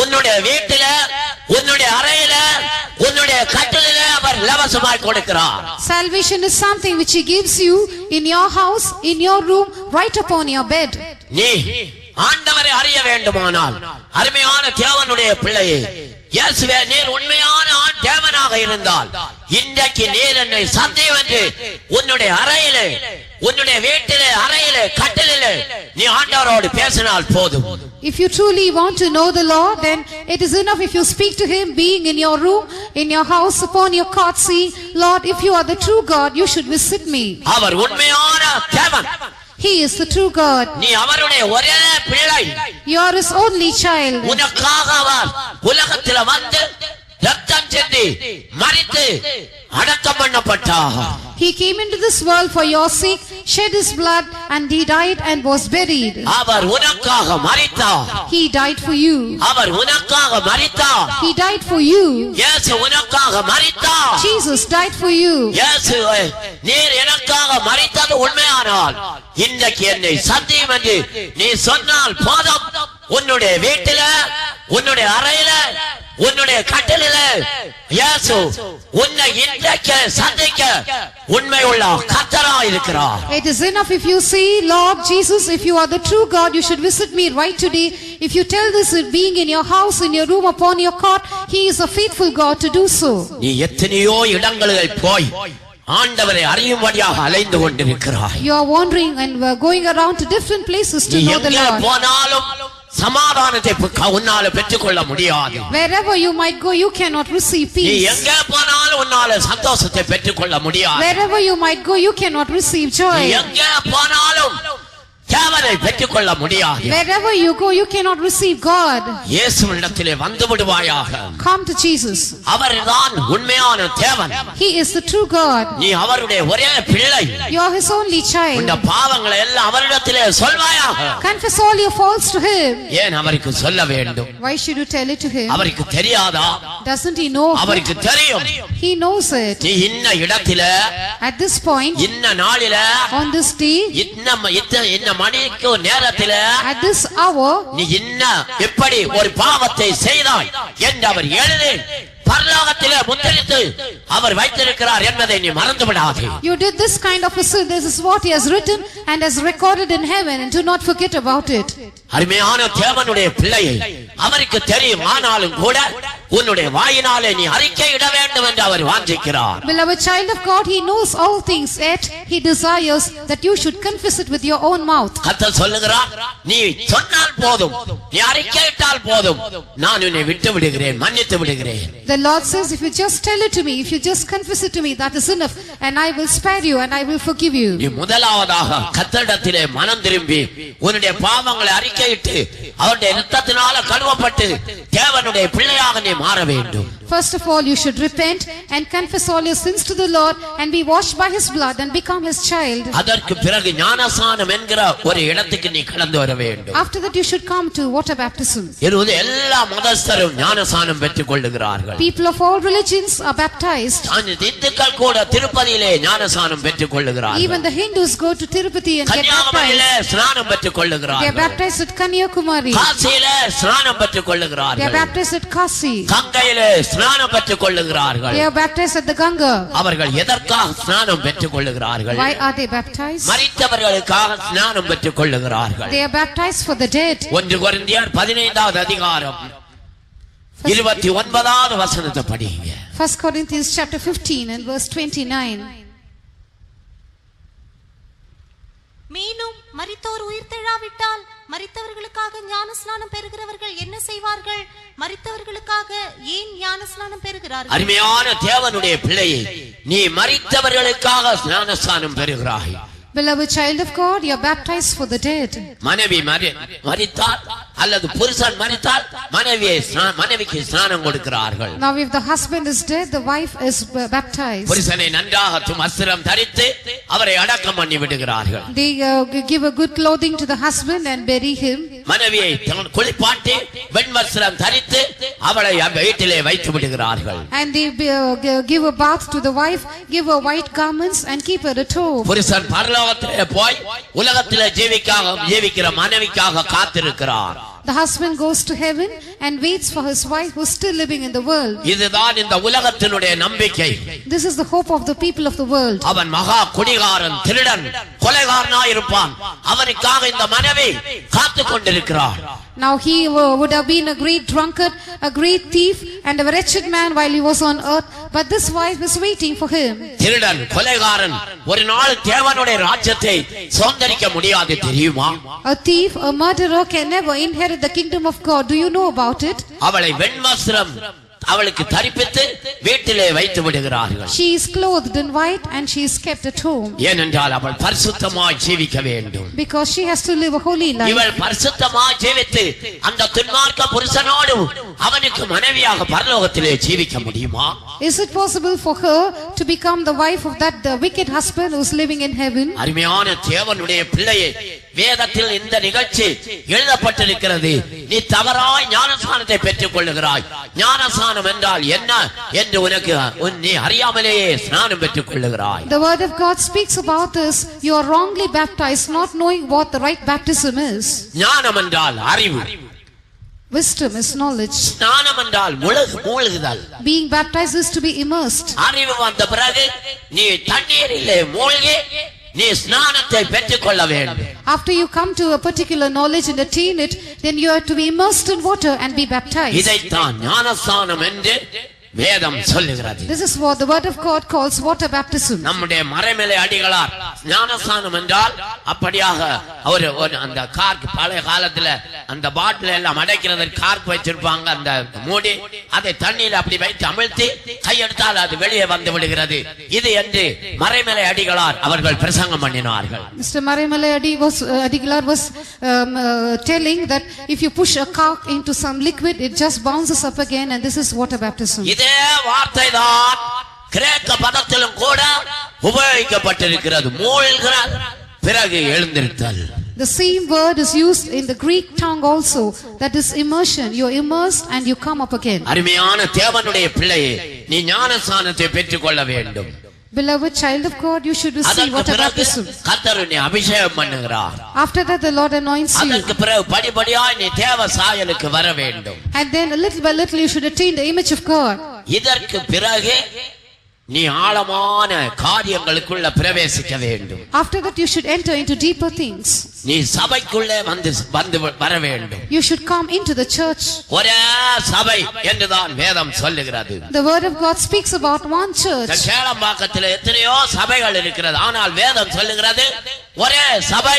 உன்னுடைய வீட்டிலே, உன்னுடைய அறையிலே, உன்னுடைய கட்டிலிலே அவர் இலவசமாய் கொடுக்கிறார். Salvation is something which he gives you in your house, in your room, right upon your bed. நீ ஆண்டவரை அறிய வேண்டுமானால் அருமையான தேவனுடைய பிள்ளையே, இயேசுவே நீர் உண்மையான தேவனாக இருந்தால் இன்றைக்கு நீர் என்னை சந்தேகம் என்று உன்னுடைய அறையிலே, உன்னுடைய வீட்டிலே, அறையிலே, கட்டிலே நீ ஆண்டவரோடு பேசினால் போதும். If you truly want to know the Lord, then it is enough if you speak to him being in your room, in your house, upon your cot, saying, Lord, if you are the true God, you should visit me. அவர் உண்மையான தேவன். He is the true God. நீ அவருடைய ஒரே பிள்ளை. You are his only child. உனக்காக அவர் உலகத்தில் வந்து ரத்தம் சிந்தி மரித்து அடக்கம் பண்ணப்பட்டார். He came into this world for your sake, shed his blood, and he died and was buried. அவர் உனக்காக மரித்தார். He died for you. அவர் உனக்காக மரித்தார். He died for you. இயேசு உனக்காக மரித்தார். Jesus died for you. இயேசு நீர் எனக்காக மரித்தது உண்மையானால் இன்றைக்கு என்னை சந்தியும் என்று நீ சொன்னால் போதும். உன்னுடைய வீட்டில, உன்னுடைய அறையில, உன்னுடைய கட்டிலில இயேசு உன்னை இன்றைக்கு சந்திக்க உண்மையுள்ள கர்த்தராய் இருக்கிறார். It is enough if you say, Lord Jesus, if you are the true God, you should visit me right today. If you tell this being in your house, in your room, upon your cot, he is a faithful God to do so. நீ எத்தனையோ இடங்களில் போய் ஆண்டவரை அறியும்படியாக அலைந்து கொண்டிருக்கிறாய். You are wandering and going around to different places to know the Lord. போனாலும் சமாதானத்தை உன்னால பெற்றுக்கொள்ள முடியாது. Wherever you might go, you cannot receive நீ peace. எங்கே போனாலும் உன்னால சந்தோஷத்தை பெற்றுக்கொள்ள முடியாது. Wherever you might go, you cannot receive joy. நீ எங்கே போனாலும் தேவனை பெற்றுக்கொள்ள முடியாது. Wherever you go, you cannot receive God. இயேசுவிடத்திலே வந்து விடுவாயாக. Come to Jesus. அவர்தான் உண்மையான தேவன். He is the true God. நீ அவருடைய ஒரே பிள்ளை. You are his only child. உன்னுடைய பாவங்களை எல்லாம் அவரிடத்திலே சொல்வாயாக. Confess all your faults to him. ஏன் அவருக்கு சொல்ல வேண்டும்? Why should you tell it to him? அவருக்கு தெரியாதா? Doesn't he know? அவருக்கு தெரியும். He knows it. நீ இன்ன இடத்திலே, At this point, இன்ன நாளிலே, on this day, இன்ன மணிக்கு நேரத்திலே, at this hour, நீ இன்ன எப்படி ஒரு பாவத்தை செய்தாய் என்று அவர் எழுதி பரலோகத்திலே முத்திரித்து அவர் வைத்திருக்கிறார் என்பதை நீ மறந்து விடாதே. you did this kind of a sin. This is what he has written and has recorded in heaven, and do not forget about it. அருமையான தேவனுடைய பிள்ளையை அவருக்கு தெரியும். ஆனாலும் கூட உன்னுடைய வாயினாலே நீ அறிக்கையிட வேண்டும் என்று அவர் வாஞ்சிக்கிறார். Beloved child of God, he knows all things, yet he desires that you should confess it with your own mouth. கர்த்தர் சொல்லுகிறார், நீ சொன்னால் போதும், நீ அறிக்கையிட்டால் போதும், நான் உன்னை விட்டு விடுகிறேன், மன்னித்து விடுகிறேன். The Lord says, if you just tell it to me, if you just confess it to me, that is enough, and I will spare you and I will forgive you. நீ முதலாவதாக கர்த்தரிடத்திலே மனம் திரும்பி உன்னுடைய பாவங்களை அறிக்கையிட்டு அவருடைய இரத்தத்தினால கழுவப்பட்டு தேவனுடைய பிள்ளையாக நீ மாற வேண்டும். First of all, you should repent and confess all your sins to the Lord and be washed by his blood and become his child. அதற்கு பிறகு ஞானஸ்நானம் என்கிற ஒரு இடத்துக்கு நீ கடந்து வர வேண்டும். After that, you should come to water baptism. இருபது எல்லா மதஸ்தரும் ஞானஸ்நானம் பெற்றுக் கொள்ளுகிறார்கள். People of all religions are baptized. இந்துக்கள் கூட திருப்பதியிலே ஞானஸ்நானம் பெற்றுக் கொள்ளுகிறார்கள். Even the Hindus go to Tirupati and get கன்னியாகுமரியிலே baptized. ஸ்நானம் பெற்றுக் They are கொள்ளுகிறார்கள். baptized at Kanyakumari. காசியிலே ஸ்நானம் பெற்றுக் They are கொள்ளுகிறார்கள். baptized at Kasi. கங்கையிலே ஸ்நானம் பெற்றுக் கொள்ளுகிறார்கள். They are baptized at the Ganga. அவர்கள் எதற்காக ஸ்நானம் பெற்றுக் கொள்ளுகிறார்கள்? Why are they baptized? மரித்தவர்களுக்காக ஸ்நானம் பெற்றுக் கொள்ளுகிறார்கள். They are baptized for the dead. 1 கொரிந்தியர் 15வது அதிகாரம் 29வது வசனத்தை படிங்க. 1 Corinthians chapter 15 and verse 29. மேலும் மரித்தோர் உயிர்த்தெழாவிட்டால் மரித்தவர்களுக்காக ஞானஸ்நானம் பெறுகிறவர்கள் என்ன செய்வார்கள்? மரித்தவர்களுக்காக ஏன் ஞானஸ்நானம் பெறுகிறார்கள்? அருமையான தேவனுடைய பிள்ளையே, நீ மரித்தவர்களுக்காக ஞானஸ்நானம் பெறுகிறாய். Beloved child of God, you are baptized for the dead. மனைவி மரித்தால் அல்லது புருஷன் மரித்தால் மனைவிக்கு ஸ்நானம் கொடுக்கிறார்கள். Now if the husband is dead, the wife is baptized. புருஷனை நன்றாக வஸ்திரம் தரித்து அவரை அடக்கம் பண்ணி விடுகிறார்கள். They give a good clothing to the husband and bury him. மனைவியை குளிப்பாட்டி வெண்வஸ்திரம் தரித்து அவளை வீட்டிலே வைத்து விடுகிறார்கள். And they give a bath to the wife, give her white garments and keep her at home. புருஷன் பரலோகத்திலே போய் உலகத்திலே ஜீவிக்கிற மனைவிக்காக காத்திருக்கிறார். The husband goes to heaven and waits for his wife who is still living in the world. இதுதான் இந்த உலகத்தினுடைய நம்பிக்கை. This is the hope of the people of the world. அவன் மகா குடிகாரன், திருடன், கொலைகாரனாய் இருப்பான். அவனுக்காக இந்த மனைவி காத்துக் கொண்டிருக்கிறார். Now he would have been a great drunkard, a great thief and a wretched man while he was on earth, but this wife is waiting for him. திருடன், கொலைகாரன் ஒரு நாள் தேவனுடைய ராஜ்யத்தை சுதந்தரிக்க முடியாது தெரியுமா? A thief, a murderer can never inherit the kingdom of God. Do you know about it? அவளை வெண்வஸ்திரம் அவளுக்கு தரிப்பித்து வீட்டிலே வைத்து விடுகிறார்கள். She is clothed in white and she is kept at home. ஏனென்றால் அவள் பரிசுத்தமாய் ஜீவிக்க வேண்டும். Because she has to live a holy life. இவள் பரிசுத்தமாய் ஜீவித்து அந்த துன்மார்க்க புருஷனோடு அவனுக்கு மனைவியாக பரலோகத்திலே ஜீவிக்க முடியுமா? Is it possible for her to become the wife of that wicked husband who is living in heaven? அருமையான தேவனுடைய பிள்ளையே, வேதத்தில் இந்த நிகழ்ச்சி எழுதப்பட்டிருக்கிறது. நீ தவறாய் ஞானஸ்நானத்தை பெற்றுக் கொள்ளுகிறாய். ஞானஸ்நானம் என்றால் என்ன என்று உனக்கு நீ அறியாமலேயே ஸ்நானம் பெற்றுக் கொள்ளுகிறாய். The word of God speaks about this. You are wrongly baptized, not knowing what the right baptism is. ஞானம் என்றால் அறிவு. Wisdom is knowledge. ஸ்நானம் என்றால் மூழ்குதல். Being baptized is to be immersed. அறிவு வந்த பிறகு நீ தண்ணீரிலே மூழ்கி நீ ஸ்நானத்தை பெற்றுக் கொள்ள வேண்டும். After you come to a particular knowledge and attain it, then you are to be immersed in water and be baptized. இதைத்தான் ஞானஸ்நானம் என்று வேதம் சொல்லுகிறது. This is what the word of God calls water baptism. நம்முடைய மறைமலை அடிகளார் ஞானஸ்நானம் என்றால் அப்படியாக ஒரு அந்த கார்க் பழைய காலத்துல அந்த பாட்டில் எல்லாம் அடைக்கிறதுக்கு கார்க் வச்சிருப்பாங்க, அந்த மூடி அதை தண்ணீர் அப்படி வைத்து அமிழ்த்தி கையெடுத்தால் அது வெளியே வந்து விடுகிறது. இது என்று மறைமலை அடிகளார் அவர்கள் பிரசங்கம் பண்ணினார்கள். Mr. Marimalai Adigalar was telling that if you push a cork into some liquid, it just bounces up again, and this is water baptism. இதே வார்த்தை தான் கிரேக்க பதத்திலும் கூட உபயோகிக்கப்பட்டிருக்கிறது. மூழ்கிற பிறகு எழுந்திருத்தல். The same word is used in the Greek tongue also, that is immersion. You are immersed and you come up again. அருமையான தேவனுடைய பிள்ளையே, நீ ஞானஸ்நானத்தை பெற்றுக் கொள்ள வேண்டும். Beloved child of God, you should receive water baptism. கர்த்தர் உன்னை அபிஷேகம் பண்ணுகிறார். After that the Lord anoints you. அதற்கு பிறகு படிப்படியாய் நீ தேவ சாயலுக்கு வர வேண்டும். And then little by little you should attain the image of God. இதற்கு பிறகு நீ ஆழமான காரியங்களுக்குள்ள பிரவேசிக்க வேண்டும். After that you should enter into deeper things. நீ சபைக்குள்ளே வந்து வர வேண்டும். You should come into the church. ஒரே சபை என்றுதான் வேதம் சொல்லுகிறது. The word of God speaks about one church. சேலம்பாக்கத்தில் எத்தனையோ சபைகள் இருக்கிறது, ஆனால் வேதம் சொல்லுகிறது ஒரே சபை,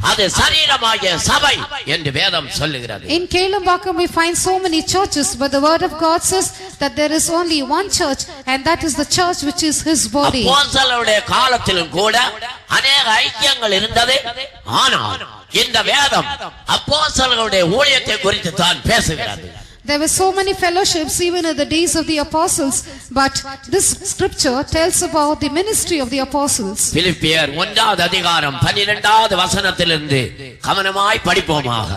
அது சரீரமாகிய சபை என்று வேதம் சொல்லுகிறது. In Kelambakam we find so many churches, but the word of God says that there is only one church, and that is the church which is his body. அப்போஸ்தலருடைய காலத்திலும் கூட अनेक ஐக்கியங்கள் இருந்தது, ஆனால் இந்த வேதம் அப்போஸ்தலருடைய ஊழியத்தை குறித்து தான் பேசுகிறது. There were so many fellowships even in the days of the apostles, but this scripture tells about the ministry of the apostles. பிலிப்பியர் 1வது அதிகாரம் 12வது வசனத்திலிருந்து கவனமாய் படிப்போமாக.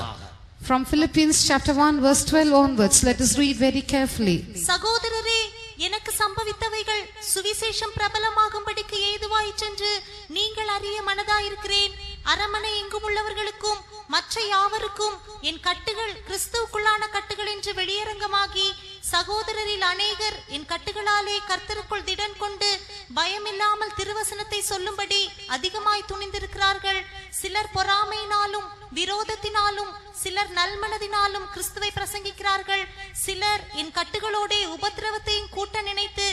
From Philippians chapter 1 verse 12 onwards, let us read very carefully. சகோதரரே, எனக்கு சம்பவித்தவைகள் சுவிசேஷம் பிரபலமாகும்படிக்கு ஏதுவாயிற்றென்று நீங்கள் அறிய மனதாயிருக்கிறேன். அரமனை எங்கும் உள்ளவர்களுக்கும் மற்ற யாவருக்கும் என் கட்டுகள் கிறிஸ்துவுக்குள்ளான கட்டுகள் என்று வெளியரங்கமாகி, சகோதரரில் அநேகர் என் கட்டுகளாலே கர்த்தருக்குள் திடன் கொண்டு பயமில்லாமல் திருவசனத்தை சொல்லும்படி அதிகமாய் துணிந்திருக்கிறார்கள். சிலர் பொறாமையினாலும் விரோதத்தினாலும், சிலர் நல்மனதினாலும் கிறிஸ்துவை பிரசங்கிக்கிறார்கள். சிலர் என் கட்டுகளோட உபத்திரவத்தையும் கூட்ட நினைத்து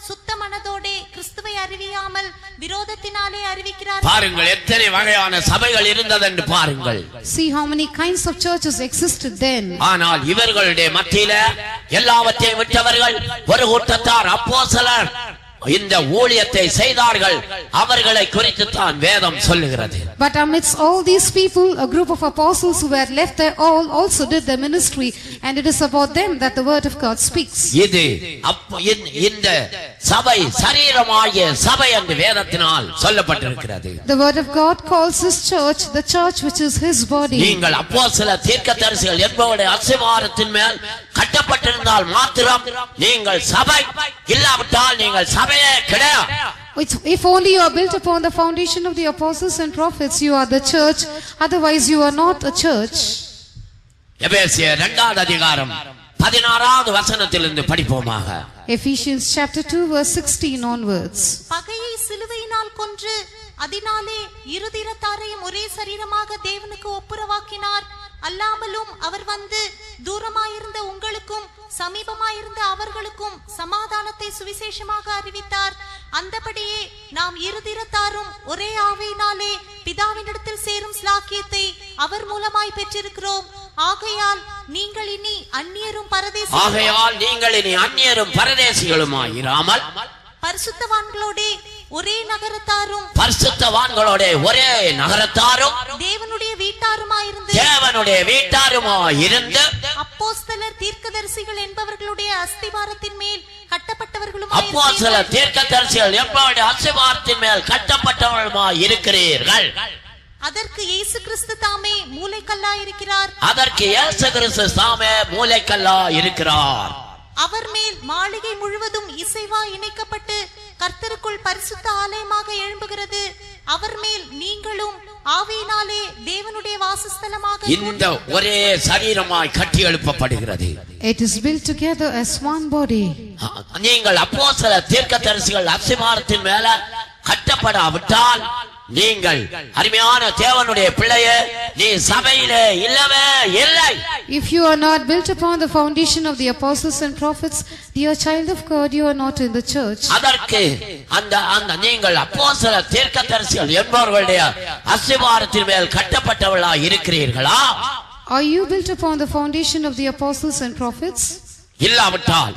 சுத்த மனதோட கிறிஸ்துவை அறிவியாமல் விரோதத்தினாலே அறிவிக்கிறார்கள். பாருங்கள் எத்தனை வகையான சபைகள் இருந்தது என்று பாருங்கள். See how many kinds of churches existed then. ஆனால் இவர்களுடைய மத்தியில எல்லாவற்றையும் விட்டவர்கள் ஒரு கூட்டத்தார் அப்போஸ்தலர் இந்த ஊழியத்தை செய்தார்கள். அவர்களை குறித்து தான் வேதம் சொல்லுகிறது. But amidst all these people, a group of apostles who were left there all also did their ministry, and it is about them that the word of God speaks. இது இந்த சபை சரீரமாகிய சபை என்று வேதத்தினால் சொல்லப்பட்டிருக்கிறது. The word of God calls his church the church which is his body. நீங்கள் அப்போஸ்தல தீர்க்கதரிசிகள் என்பவருடைய அஸ்திவாரத்தின் மேல் கட்டப்பட்டிருந்தால் மாத்திரம் நீங்கள் சபை, இல்லாவிட்டால் நீங்கள் சபையே கிடையாது. If only you are built upon the foundation of the apostles and prophets, you are the church, otherwise you are not a church. எபேசியர் 2வது அதிகாரம் 16வது வசனத்திலிருந்து படிப்போமாக. Ephesians chapter 2 verse 16 onwards. பகையை சிலுவையினால் கொன்று அதனாலே இருதிரத்தாரையும் ஒரே சரீரமாக தேவனுக்கு ஒப்புரவாக்கினார். அல்லாமலும் அவர் வந்து தூரமாயிருந்த உங்களுக்கும் சமீபமாயிருந்த அவர்களுக்கும் சமாதானத்தை சுவிசேஷமாக அறிவித்தார். அந்தபடியே நாம் இருதிரத்தாரும் ஒரே ஆவியினாலே பிதாவினிடத்தில் சேரும் ஸ்லாக்கியத்தை அவர் மூலமாய் பெற்றிருக்கிறோம். ஆகையால் நீங்கள் இனி அந்நியரும் பரதேசிகளுமாய் இராமல் பரிசுத்தவான்களோடே ஒரே நகரத்தாரும் தேவனுடைய வீட்டாருமாயிருந்து அப்போஸ்தலர் தீர்க்கதரிசிகள் என்பவர்களுடைய அஸ்திவாரத்தின் மேல் கட்டப்பட்டவர்களுமாய் இருக்கிறீர்கள். அதற்கு இயேசு கிறிஸ்து தாமே மூலைக்கல்லாய் இருக்கிறார். அவர் மேல் மாளிகை முழுவதும் இசைவா இணைக்கப்பட்டு கர்த்தருக்குள் பரிசுத்த ஆலயமாக எழும்புகிறது. அவர் மேல் நீங்களும் ஆவியினாலே தேவனுடைய வாசஸ்தலமாக இந்த ஒரே சரீரமாய் கட்டி எழுப்பப்படுகிறது. It is built together as one body. நீங்கள் அப்போஸ்தல தீர்க்கதரிசிகள் அஸ்திவாரத்தின் மேல கட்டப்படாவிட்டால் நீங்கள் அருமையான தேவனுடைய பிள்ளையே, நீ சபையிலே இல்லவே இல்லை. If you are not built upon the foundation of the apostles and prophets, dear child of God, you are not in the church. அதற்கு அந்த நீங்கள் அப்போஸ்தல தீர்க்கதரிசிகள் என்பவர்களுடைய அஸ்திவாரத்தின் மேல் கட்டப்பட்டவர்களாய் இருக்கிறீர்களா? Are you built upon the foundation of the apostles and prophets? இல்லாவிட்டால்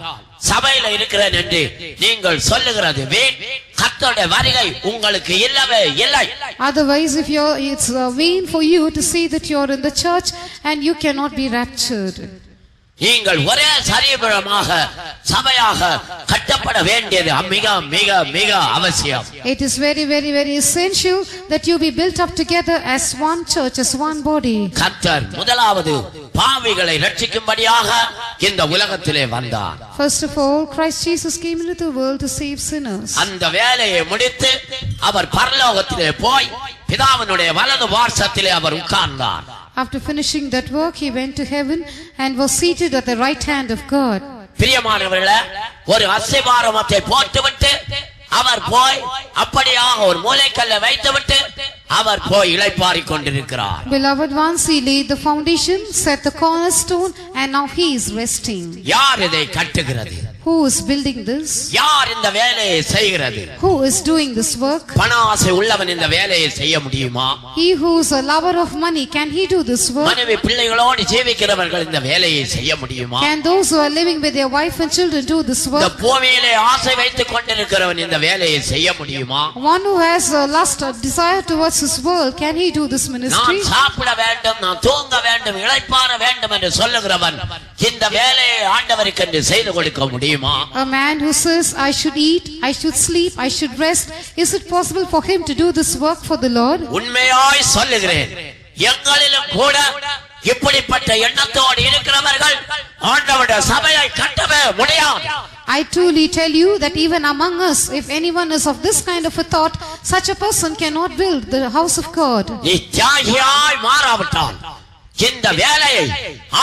சபையில இருக்கிறேன் என்று நீங்கள் சொல்லுகிறது வீண். கர்த்தருடைய வருகை உங்களுக்கு இல்லவே இல்லை. Otherwise, it's vain for you to say that you are in the church and you cannot be raptured. நீங்கள் ஒரே சரீரமாக சபையாக கட்டப்பட வேண்டியது மிக மிக மிக அவசியம். It is very very very essential that you be built up together as one church, as one body. கர்த்தர் முதலாவது பாவிகளை ரட்சிக்கும்படியாக இந்த உலகத்திலே வந்தார். First of all, Christ Jesus came into the world to save sinners. அந்த வேலையை முடித்து அவர் பரலோகத்திலே போய் பிதாவினுடைய வலது பார்சத்திலே அவர் உட்கார்ந்தார். After finishing that work, he went to heaven and was seated at the right hand of God. பிரியமானவர்களே, ஒரு அஸ்திவாரத்தை போட்டுவிட்டு அவர் போய் அப்படியாக ஒரு மூலைக்கல்லை வைத்துவிட்டு அவர் போய் இளைப்பாறிக் கொண்டிருக்கிறார். Beloved ones, he laid the foundation, set the cornerstone, and now he is resting. யார் இதை கட்டுகிறது? Who is building this? யார் இந்த வேலையை செய்கிறது? Who is doing this work? பண ஆசை உள்ளவன் இந்த வேலையை செய்ய முடியுமா? He who is a lover of money, can he do this work? மனைவி பிள்ளைகளோடு ஜீவிக்கிறவர்கள் இந்த வேலையை செய்ய முடியுமா? Can those who are living with their wife and children do this work? இந்த பூமியிலே ஆசை வைத்துக் கொண்டிருக்கிறவன் இந்த வேலையை செய்ய முடியுமா? One who has a lust or desire towards this world, can he do this ministry? நான் சாப்பிட வேண்டும், நான் தூங்க வேண்டும், இளைப்பாற வேண்டும் என்று சொல்லுகிறவன் இந்த வேலையை ஆண்டவருக்கு என்று செய்து கொடுக்க முடியுமா? A man who says, I should eat, I should sleep, I should rest, is it possible for him to do this work for the Lord? உண்மையாய் சொல்லுகிறேன், எங்களிலும் கூட இப்படிப்பட்ட எண்ணத்தோடு இருக்கிறவர்கள் ஆண்டவருடைய சபையை கட்டவே முடியாது. I truly tell you that even among us, if anyone is of this kind of a thought, such a person cannot build the house of God. நீ தியாகியாய் மாறாவிட்டால் இந்த வேலையை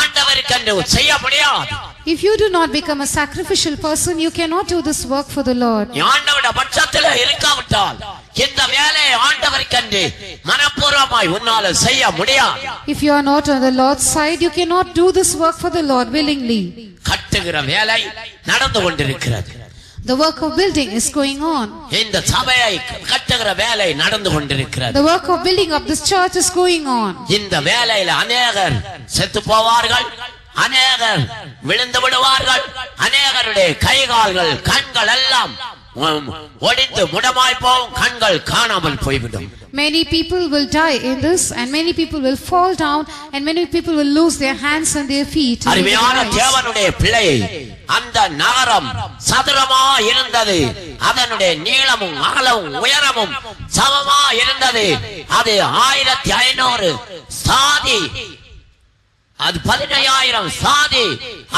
ஆண்டவருக்கு என்று செய்ய முடியாது. If you do not become a sacrificial person, you cannot do this work for the Lord. நீ ஆண்டவருடைய பட்சத்திலே இருக்காவிட்டால் இந்த வேலையை ஆண்டவருக்கு என்று மனப்பூர்வமாய் உன்னால செய்ய முடியாது. If you are not on the Lord's side, you cannot do this work for the Lord willingly. கட்டுகிற வேலை நடந்து கொண்டிருக்கிறது. The work of building is going on. இந்த சபையை கட்டுகிற வேலை நடந்து கொண்டிருக்கிறது. The work of building up this church is going on. இந்த வேலையில அநேகர் செத்து போவார்கள், அநேகர் விழுந்து விடுவார்கள், அநேகருடைய கைகால்கள் கண்கள் எல்லாம் ஒடிந்து முடமாய் போகும், கண்கள் காணாமல் போய்விடும். Many people will die in this, and many people will fall down, and many people will lose their hands and their feet. அருமையான தேவனுடைய பிள்ளையை, அந்த நகரம் சதுரமா இருந்தது, அதனுடைய நீளமும் அகலமும் உயரமும் சமமா இருந்தது. அது 1500 சாதி, அது 15000 சாதி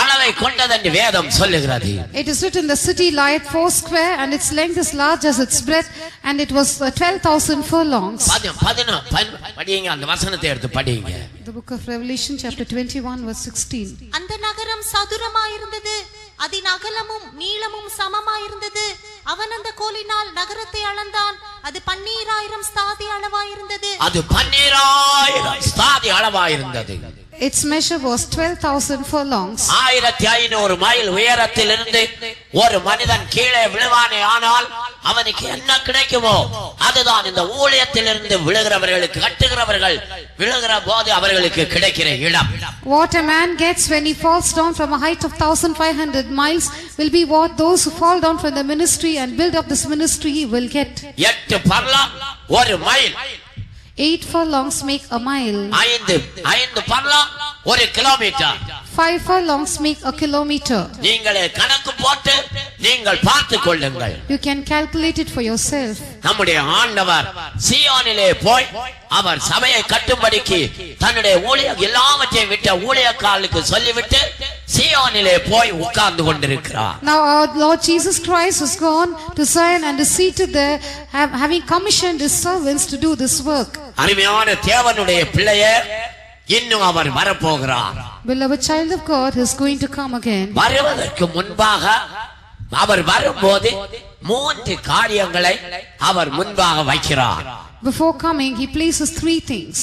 அளவை கொண்டது என்று வேதம் சொல்லுகிறது. It is written, the city lieth 4 square, and its length is large as its breadth, and it was 12,000 furlongs. படிங்க, அந்த வசனத்தை எடுத்து படிங்க. The book of Revelation chapter 21 verse 16. அந்த நகரம் சதுரமாயிருந்தது, அதன் அகலமும் நீளமும் சமமாயிருந்தது. அவன் அந்த கோலினால் நகரத்தை அளந்தான், அது 12000 ஸ்தாதி அளவாயிருந்தது. அது 12000 ஸ்தாதி அளவாயிருந்தது. Its measure was 12,000 furlongs. 1500 mile உயரத்தில் இருந்து ஒரு மனிதன் கீழே விழுவானே ஆனால் அவனுக்கு என்ன கிடைக்குமோ அதுதான் இந்த ஊழியத்தில் இருந்து விழுகிறவர்களுக்கு, கட்டுகிறவர்கள் விழுகிற போது அவர்களுக்கு கிடைக்கிற இடம். What a man gets when he falls down from a height of 1500 miles will be what those who fall down from the ministry and build up this ministry will get. 8 furlong ஒரு mile. 8 furlongs make a mile. 5 furlong ஒரு kilometre. 5 furlongs make a kilometer. நீங்களே கணக்கு போட்டு நீங்கள் பார்த்துக் கொள்ளுங்கள். You can calculate it for yourself. நம்முடைய ஆண்டவர் சீயோனிலே போய் அவர் சபையை கட்டும்படிக்கு தன்னுடைய ஊழியம் எல்லாவற்றையும் விட்ட ஊழியக்காரர்களுக்கு சொல்லிவிட்டு சீயோனிலே போய் உட்கார்ந்து கொண்டிருக்கிறார். Now our Lord Jesus Christ has gone to Zion and is seated there, having commissioned his servants to do this work. அருமையான தேவனுடைய பிள்ளையே, இன்னும் அவர் வரப்போகிறார். Beloved child of God is going to come again. வருவதற்கு முன்பாக அவர் வரும்போது 3 காரியங்களை அவர் முன்பாக வைக்கிறார். Before coming, he places 3 things.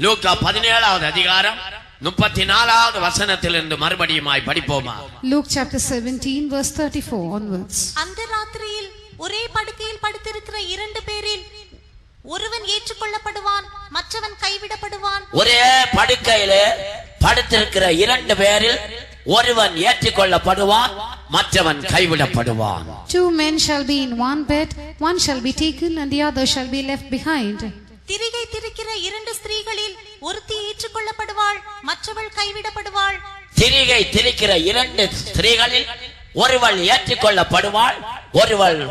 லூக்கா 17வது அதிகாரம் 34வது வசனத்திலிருந்து மறுபடியுமாய் படிப்போமா? Luke chapter 17 verse 34 onwards. அந்த ராத்திரியில் ஒரே படுக்கையில் படுத்திருக்கிற 2 பேரில் ஒருவன் ஏற்றுக்கொள்ளப்படுவான், மற்றவன் கைவிடப்படுவான். ஒரே படுக்கையிலே படுத்திருக்கிற 2 பேரில் ஒருவன் ஏற்றுக்கொள்ளப்படுவான், மற்றவன் கைவிடப்படுவான். 2 men shall be in one bed, one shall be taken and the other shall be left behind. திரிகை திரிக்கிற 2 ஸ்திரீகளில் ஒருத்தி ஏற்றுக்கொள்ளப்படுவாள், மற்றவள் கைவிடப்படுவாள். திரிகை திரிக்கிற 2 ஸ்திரீகளில் ஒருவள் ஏற்றுக்கொள்ளப்படுவாள்,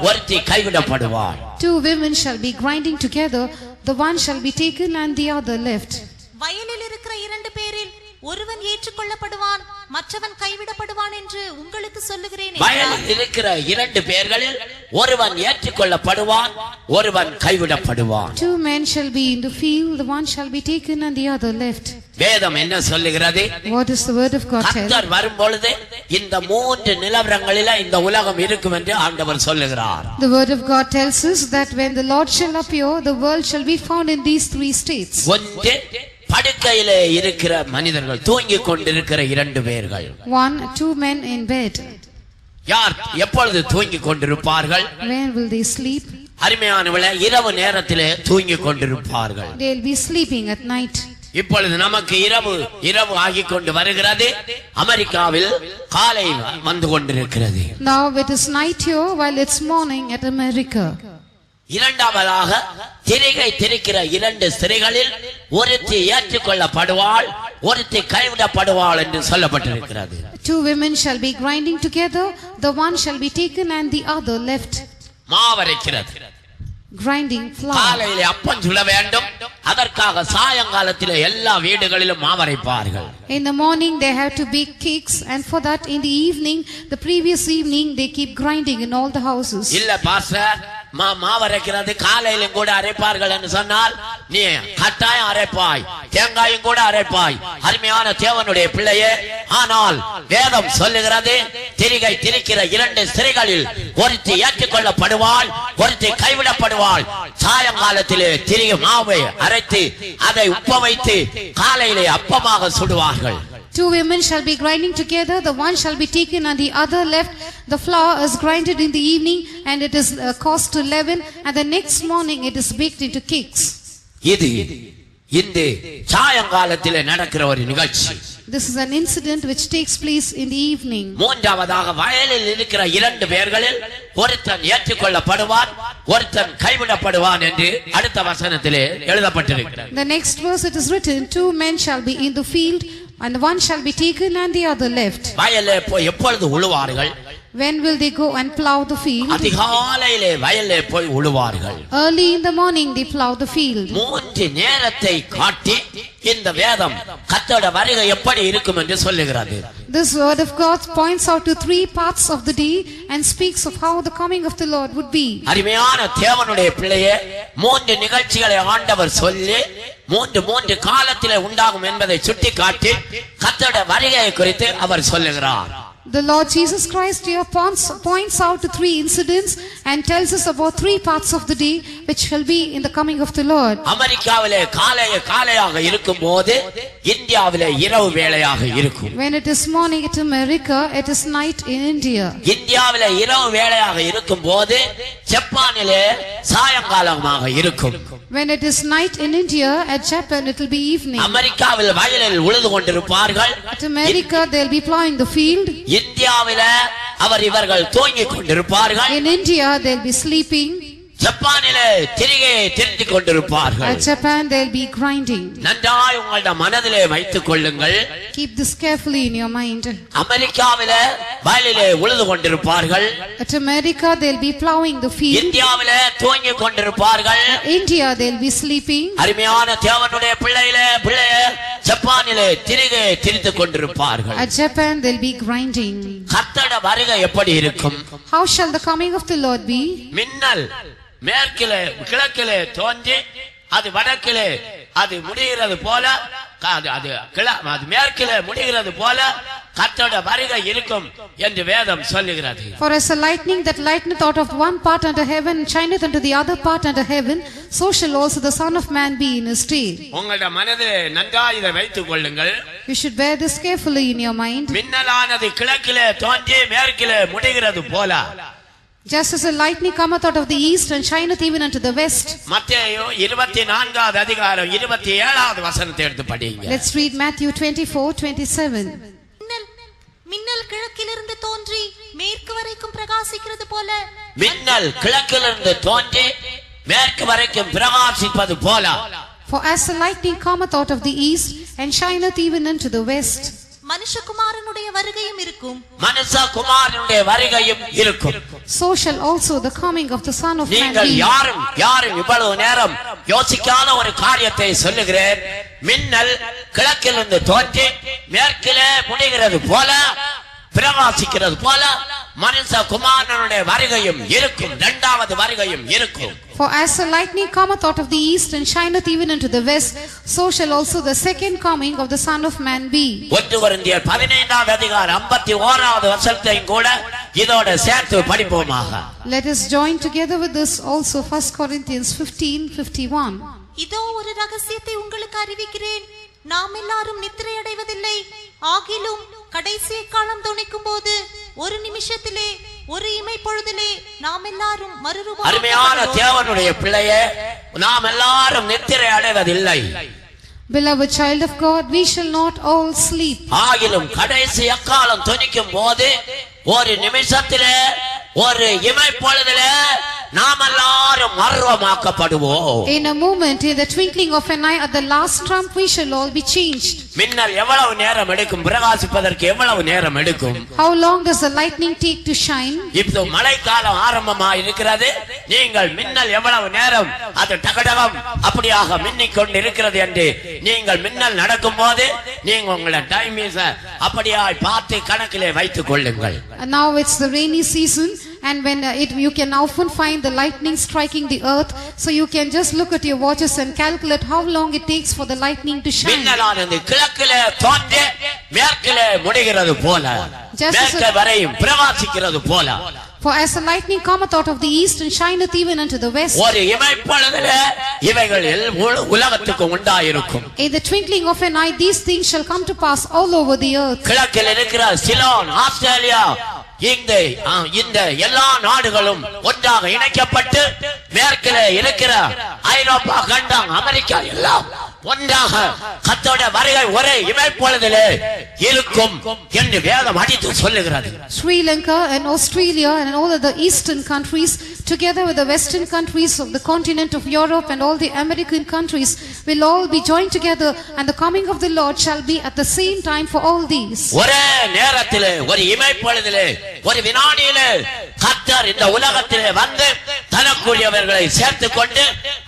ஒருத்தி கைவிடப்படுவாள். 2 women shall be grinding together, the one shall be taken and the other left. வயலில் இருக்கிற 2 பேரில் ஒருவன் ஏற்றுக்கொள்ளப்படுவான், மற்றவன் கைவிடப்படுவான் என்று உங்களுக்கு சொல்லுகிறேன். வயலில் இருக்கிற 2 பேர்களில் ஒருவன் ஏற்றுக்கொள்ளப்படுவான், ஒருவன் கைவிடப்படுவான். 2 men shall be in the field, the one shall be taken and the other left. வேதம் என்ன சொல்லுகிறது? What does the word of God tell? கர்த்தர் வரும்பொழுது இந்த 3 நிலவரங்களில இந்த உலகம் இருக்கும் என்று ஆண்டவர் சொல்லுகிறார். The word of God tells us that when the Lord shall appear, the world shall be found in these 3 states. ஒன்று, படுக்கையிலே இருக்கிற மனிதர்கள், தூங்கிக் கொண்டிருக்கிற 2 பேர்கள். 1, 2 men in bed. யார் எப்பொழுது தூங்கிக் கொண்டிருப்பார்கள்? When will they sleep? அருமையானவர்களே, இரவு நேரத்திலே தூங்கிக் கொண்டிருப்பார்கள். They will be sleeping at night. இப்பொழுது நமக்கு இரவு ஆகிக் கொண்டு வருகிறது. அமெரிக்காவில் காலை வந்து கொண்டிருக்கிறது. Now it is night here while it's morning at America. இரண்டாவதாக, திரிகை திரிக்கிற 2 ஸ்திரீகளில் ஒருத்தி ஏற்றுக்கொள்ளப்படுவாள், ஒருத்தி கைவிடப்படுவாள் என்று சொல்லப்பட்டிருக்கிறது. 2 women shall be grinding together, the one shall be taken and the other left. மாவரைக்கிறது, grinding flour. காலையிலே அப்பம் சுட வேண்டும், அதற்காக சாயங்காலத்திலே எல்லா வீடுகளிலும் மாவரைப்பார்கள். In the morning they have to bake cakes, and for that in the evening, the previous evening, they keep grinding in all the houses. இல்ல பாஸ்டர், மாவரைக்கிறது காலையிலும் கூட அரைப்பார்கள் என்று சொன்னால் நீ கட்டாயம் அரைப்பாய், தேங்காயும் கூட அரைப்பாய். அருமையான தேவனுடைய பிள்ளையே, ஆனால் வேதம் சொல்லுகிறது திரிகை திரிக்கிற 2 ஸ்திரீகளில் ஒருத்தி ஏற்றுக்கொள்ளப்படுவாள், ஒருத்தி கைவிடப்படுவாள். சாயங்காலத்திலே திரிகை மாவை அரைத்து அதை உப்ப வைத்து காலையிலே அப்பமாக சுடுவார்கள். 2 women shall be grinding together, the one shall be taken and the other left. The flour is grinded in the evening and it is caused to leaven, and the next morning it is baked into cakes. இது இந்த சாயங்காலத்திலே நடக்கிற ஒரு நிகழ்ச்சி. This is an incident which takes place in the evening. மூன்றாவதாக வயலில் இருக்கிற இரண்டு பேர்களில் ஒருத்தன் ஏற்றுக்கொள்ளப்படுவான் ஒருத்தன் கைவிடப்படுவான் என்று அடுத்த வசனத்திலே எழுதப்பட்டிருக்கிறது. The next verse it is written, 2 men shall be in the field and one shall be taken and the other left. வயலிலே போய் எப்பொழுது உழுவார்கள்? When will they go and plow the field? அதிகாலையிலே வயலிலே போய் உழுவார்கள். Early in the morning they plow the field. மூன்று நேரத்தை காட்டி இந்த வேதம் கர்த்தருடைய வருகை எப்படி இருக்கும் என்று சொல்லுகிறது. This word of God points out to 3 parts of the day and speaks of how the coming of the Lord would be. அருமையான தேவனுடைய பிள்ளையே, மூன்று நிகழ்ச்சிகளை ஆண்டவர் சொல்லி மூன்று காலத்திலே உண்டாகும் என்பதை சுட்டிக்காட்டி கர்த்தருடைய வருகையை குறித்து அவர் சொல்லுகிறார். The Lord Jesus Christ here points out to 3 incidents and tells us about 3 parts of the day which shall be in the coming of the Lord. அமெரிக்காவிலே காலையாக இருக்கும்போது இந்தியாவிலே இரவு வேளையாக இருக்கும். When it is morning in America, it is night in India. இந்தியாவிலே இரவு வேளையாக இருக்கும்போது ஜப்பானிலே சாயங்காலமாக இருக்கும். When it is night in India, at Japan it will be evening. அமெரிக்காவில் வயலில் உழுது கொண்டிருப்பார்கள். At America they will be plowing the field. இந்தியாவிலே இவர்கள் தூங்கிக் கொண்டிருப்பார்கள். In India they will be sleeping. ஜப்பானிலே திரிகை தெரிந்து கொண்டிருப்பார்கள். At Japan they will be grinding. நன்றாய் உங்களுடைய மனதிலே வைத்துக் கொள்ளுங்கள். Keep this carefully in your mind. அமெரிக்காவிலே வயலிலே உழுது கொண்டிருப்பார்கள். At America they will be plowing the field. இந்தியாவிலே தூங்கிக் கொண்டிருப்பார்கள். India they will be sleeping. அருமையான தேவனுடைய பிள்ளையே ஜப்பானிலே திரிகை தெரிந்து கொண்டிருப்பார்கள். At Japan they will be grinding. கர்த்தருடைய வருகை எப்படி இருக்கும்? How shall the coming of the Lord be? மின்னல் மேற்கிலே கிழக்கிலே தோன்றி அது வடக்கிலே அது முடிகிறது போல அது மேற்கிலே முடிகிறது போல கர்த்தருடைய வருகை இருக்கும் என்று வேதம் சொல்லுகிறது. For as a lightning that lighteneth out of one part under heaven and shineth unto the other part under heaven, so shall also the Son of Man be in his day. உங்களுடைய மனதிலே நன்றாய் இதை வைத்துக் கொள்ளுங்கள். You should bear this carefully in your mind. மின்னலானது கிழக்கிலே தோன்றி மேற்கிலே முடிகிறது போல, just as a lightning cometh out of the east and shineth even unto the west. மத்தேயு 24வது அதிகாரம் 27வது வசனத்தை எடுத்து படிங்க. Let's read Matthew 24:27. மின்னல் கிழக்கிலிருந்து தோன்றி மேற்கு வரைக்கும் பிரகாசிக்கிறது போல, மின்னல் கிழக்கிலிருந்து தோன்றி மேற்கு வரைக்கும் பிரகாசிப்பது போல, for as the lightning cometh out of the east and shineth even unto the west. மனுஷகுமாரனுடைய வருகையும் இருக்கும். மனுஷகுமாரனுடைய வருகையும் இருக்கும். So shall also the coming of the Son of Man be. நீங்கள் யாரும் இவ்வளவு நேரம் யோசிக்காத ஒரு காரியத்தை சொல்லுகிறேன். மின்னல் கிழக்கிலிருந்து தோன்றி மேற்கிலே முடிகிறது போல, பிரகாசிக்கிறது போல மனுஷகுமாரனுடைய வருகையும் இருக்கும். இரண்டாவது வருகையும் இருக்கும். For as the lightning cometh out of the east and shineth even unto the west, so shall also the second coming of the Son of Man be. 1 கொரிந்தியர் 15வது அதிகாரம் 51வது வசனத்தையும் கூட இதோட சேர்த்து படிப்போமாக. Let us join together with this also 1 Corinthians 15:51. இதோ ஒரு ரகசியத்தை உங்களுக்கு அறிவிக்கிறேன், நாம் எல்லாரும் நித்திரை அடைவதில்லை, ஆகிலும் கடைசி காலம் துணிக்கும் போது ஒரு நிமிஷத்திலே ஒரு இமை பொழுதிலே நாம் எல்லாரும் மறுரூபம். அருமையான தேவனுடைய பிள்ளையே, நாம் எல்லாரும் நித்திரை அடைவதில்லை. Beloved child of God, we shall not all sleep. ஆகிலும் கடைசி காலம் துணிக்கும் போது ஒரு நிமிஷத்திலே ஒரு இமை பொழுதிலே நாம் எல்லாரும் மறுரூபமாக்கப்படுவோம். In a moment, in the twinkling of an eye, at the last trump, we shall all be changed. மின்னல் எவ்வளவு நேரம் எடுக்கும்? பிரகாசிப்பதற்கு எவ்வளவு நேரம் எடுக்கும்? How long does the lightning take to shine? இப்போ மழைக்காலம் ஆரம்பமா இருக்கிறது. நீங்கள் மின்னல் எவ்வளவு நேரம் அது டகடகம் அப்படியாக மின்னிக் கொண்டு இருக்கிறது என்று நீங்கள் மின்னல் நடக்கும் போது நீங்க உங்களோட டைமிங் அப்படியாய் பார்த்து கணக்கிலே வைத்துக் கொள்ளுங்கள். Now it's the rainy season, and when you can often find the lightning striking the earth, so you can just look at your watches and calculate how long it takes for the lightning to shine. மின்னலானது கிழக்கிலே தோன்றி மேற்கிலே முடிகிறது போல, மேற்கு வரையும் பிரகாசிக்கிறது போல. For as the lightning cometh out of the east and shineth even unto the west. ஒரு இமைப்பொழுதிலே இவைகள் உலகத்துக்கு உண்டாயிருக்கும். In the twinkling of an eye, these things shall come to pass all over the earth. கிழக்கில் இருக்கிற சிலோன், ஆஸ்திரேலியா, இந்த எல்லா நாடுகளும் ஒன்றாக இணைக்கப்பட்டு மேற்கிலே இருக்கிற ஐரோப்பா கண்டம், அமெரிக்கா எல்லாம் ஒன்றாக கர்த்தருடைய வருகை ஒரே இமைப்பொழுதிலே இருக்கும் என்று வேதம் அடித்து சொல்லுகிறது. Sri Lanka and Australia and all of the eastern countries together with the western countries of the continent of Europe and all the American countries will all be joined together, and the coming of the Lord shall be at the same time for all these. ஒரே நேரத்திலே ஒரு இமைப்பொழுதிலே ஒரு வினாடியிலே கர்த்தர் இந்த உலகத்திலே வந்து தனக்குரியவர்களை சேர்த்துக் கொண்டு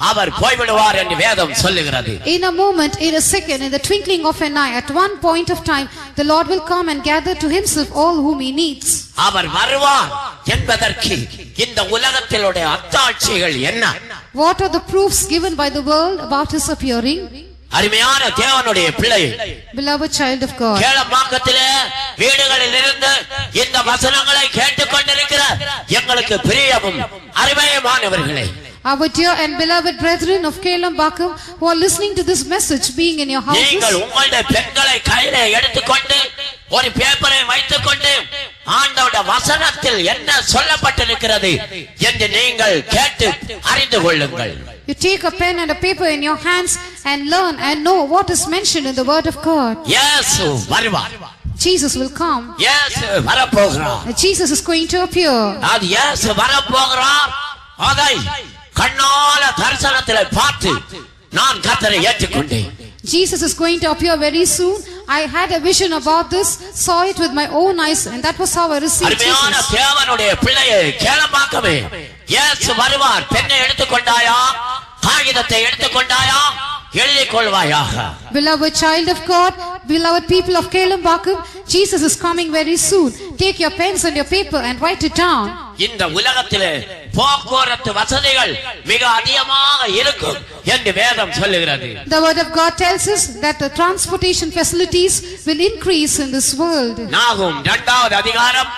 அவர் போய்விடுவார் என்று வேதம் சொல்லுகிறது. In a moment, in a second, in the twinkling of an eye, at one point of time, the Lord will come and gather to himself all whom he needs. அவர் வருவார் என்பதற்கு இந்த உலகத்திலுடைய அத்தாட்சிகள் என்ன? What are the proofs given by the world about his appearing? அருமையான தேவனுடைய பிள்ளை, Beloved child of God, கேளம்பாக்கத்திலே வீடுகளில் இருந்து இந்த வசனங்களை கேட்டுக்கொண்டிருக்கிற எங்களுக்கு பிரியமும் அருமையுமானவர்களே, our dear and beloved brethren of Kelambakam who are listening to this message being in your houses, நீங்கள் உங்களுடைய பெண்களை கையிலே எடுத்துக்கொண்டு ஒரு பேப்பரை வைத்துக்கொண்டு ஆண்டவருடைய வசனத்தில் என்ன சொல்லப்பட்டிருக்கிறது என்று நீங்கள் கேட்டு அறிந்து கொள்ளுங்கள். you take a pen and a paper in your hands and learn and know what is mentioned in the word of God. இயேசு வருவார். Jesus will come. இயேசு வரப்போகிறார். Jesus is going to appear. அது இயேசு வரப்போகிறார். அதை கண்ணால தரிசனத்திலே பார்த்து நான் கர்த்தரை ஏற்றுக்கொண்டேன். Jesus is going to appear very soon. I had a vision about this, saw it with my own eyes, and that was how I received அருமையான Jesus. தேவனுடைய பிள்ளையே, கேளம்பாக்கமே, இயேசு வருவார். பெண்ணை எடுத்துக்கொண்டாயா? காகிதத்தை எடுத்துக்கொண்டாயா? எழுதிக் கொள்வாயாக. Beloved child of God, beloved people of Kelambakam, Jesus is coming very soon. Take your pens and your paper and write it down. இந்த உலகத்திலே போக்குவரத்து வசதிகள் மிக அதிகமாக இருக்கும் என்று வேதம் சொல்லுகிறது. The word of God tells us that the transportation facilities will increase in this world. நாகும் 2வது அதிகாரம்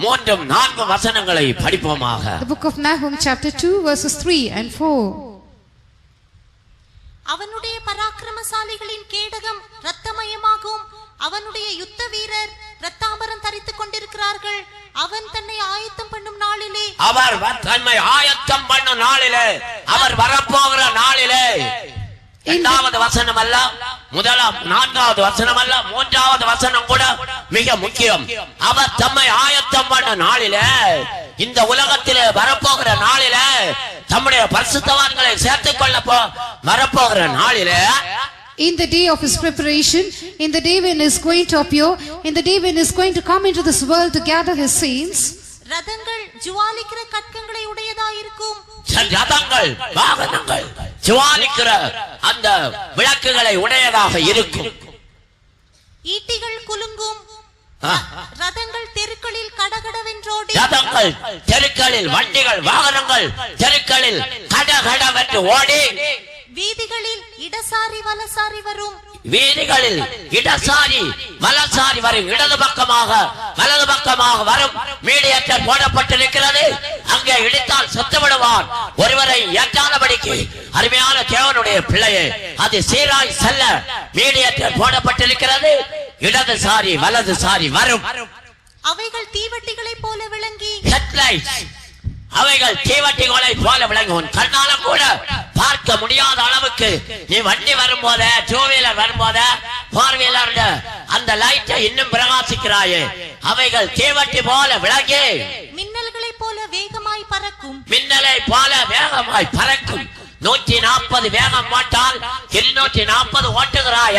3-4 வசனங்களை படிப்போமாக. The book of Nahum chapter 2 verses 3 and 4. அவனுடைய பராக்கிரமசாலிகளின் கேடகம் இரத்தமயமாகும், அவனுடைய யுத்த வீரர் இரத்தாம்பரம் தரித்துக் கொண்டிருக்கிறார்கள். அவன் தன்னை ஆயத்தம் பண்ணும் நாளிலே, அவர் தன்னை ஆயத்தம் பண்ணும் நாளிலே, அவர் வரப்போகிற நாளிலே, 2வது வசனம் அல்ல, 4வது வசனம் அல்ல, 3வது வசனம் கூட மிக முக்கியம். அவர் தம்மை ஆயத்தம் பண்ண நாளிலே, இந்த உலகத்திலே வரப்போகிற நாளிலே, தம்முடைய பரிசுத்தவான்களை சேர்த்துக் கொள்ள வரப்போகிற நாளிலே, in the day of his preparation, in the day when he is going to appear, in the day when he is going to come into this world to gather his saints, ரதங்கள் ஜுவாலிக்கிற கட்கங்களை உடையதாயிருக்கும், ரதங்கள் வாகனங்கள் ஜுவாலிக்கிற அந்த விளக்குகளை உடையதாக இருக்கும், ஈட்டிகள் குலுங்கும், ரதங்கள் தெருக்களில் கடகடவென்றோடி, ரதங்கள் தெருக்களில், வண்டிகள் வாகனங்கள் தெருக்களில் கடகடவென்று ஓடி, வீதிகளில் இடசாரி வலசாரி வரும், வீதிகளில் இடசாரி வலசாரி வரும், இடது பக்கமாக வலது பக்கமாக வரும் மீடியேட்டர் போடப்பட்டிருக்கிறது. அங்கே இடித்தால் செத்து விடுவான். ஒருவரை ஏற்றாதபடிக்கு அருமையான தேவனுடைய பிள்ளையே, அது சீராய் செல்ல மீடியேட்டர் போடப்பட்டிருக்கிறது. இடதுசாரி வலதுசாரி வரும். அவைகள் தீவட்டிகளை போல விளங்கி, ஹெட்லைட்ஸ் அவைகள் தீவட்டிகளை போல விளங்கும். கண்ணால கூட பார்க்க முடியாத அளவுக்கு நீ வண்டி வரும்போது, 2 வீலர் வரும்போது, 4 வீலர் அந்த லைட்டை இன்னும் பிரகாசிக்கிறாயே, அவைகள் தீவட்டி போல விளங்கி மின்னல்களை போல வேகமாய் பறக்கும், மின்னலை போல வேகமாய் பறக்கும். 140 வேகம் போட்டால் 240 ஓட்டுகிறாய,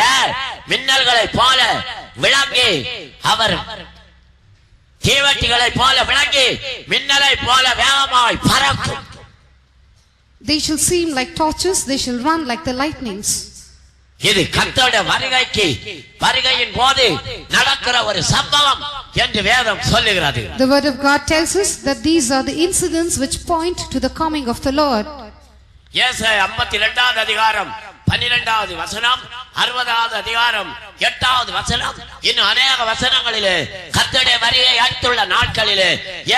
மின்னல்களை போல விளங்கி அவர் தீவட்டிகளை போல விளங்கி மின்னலை போல வேகமாய் பறக்கும். they shall seem like torches, they shall run like the lightnings. இது கர்த்தருடைய வருகையின் போது நடக்கிற ஒரு சம்பவம் என்று வேதம் சொல்லுகிறது. The word of God tells us that these are the incidents which point to the coming of the Lord. ஏசாயா 52வது அதிகாரம் 12வது வசனம், 60வது அதிகாரம் 8வது வசனம், இன்னும் அநேக வசனங்களிலே கர்த்தருடைய வருகையை அடுத்துள்ள நாட்களிலே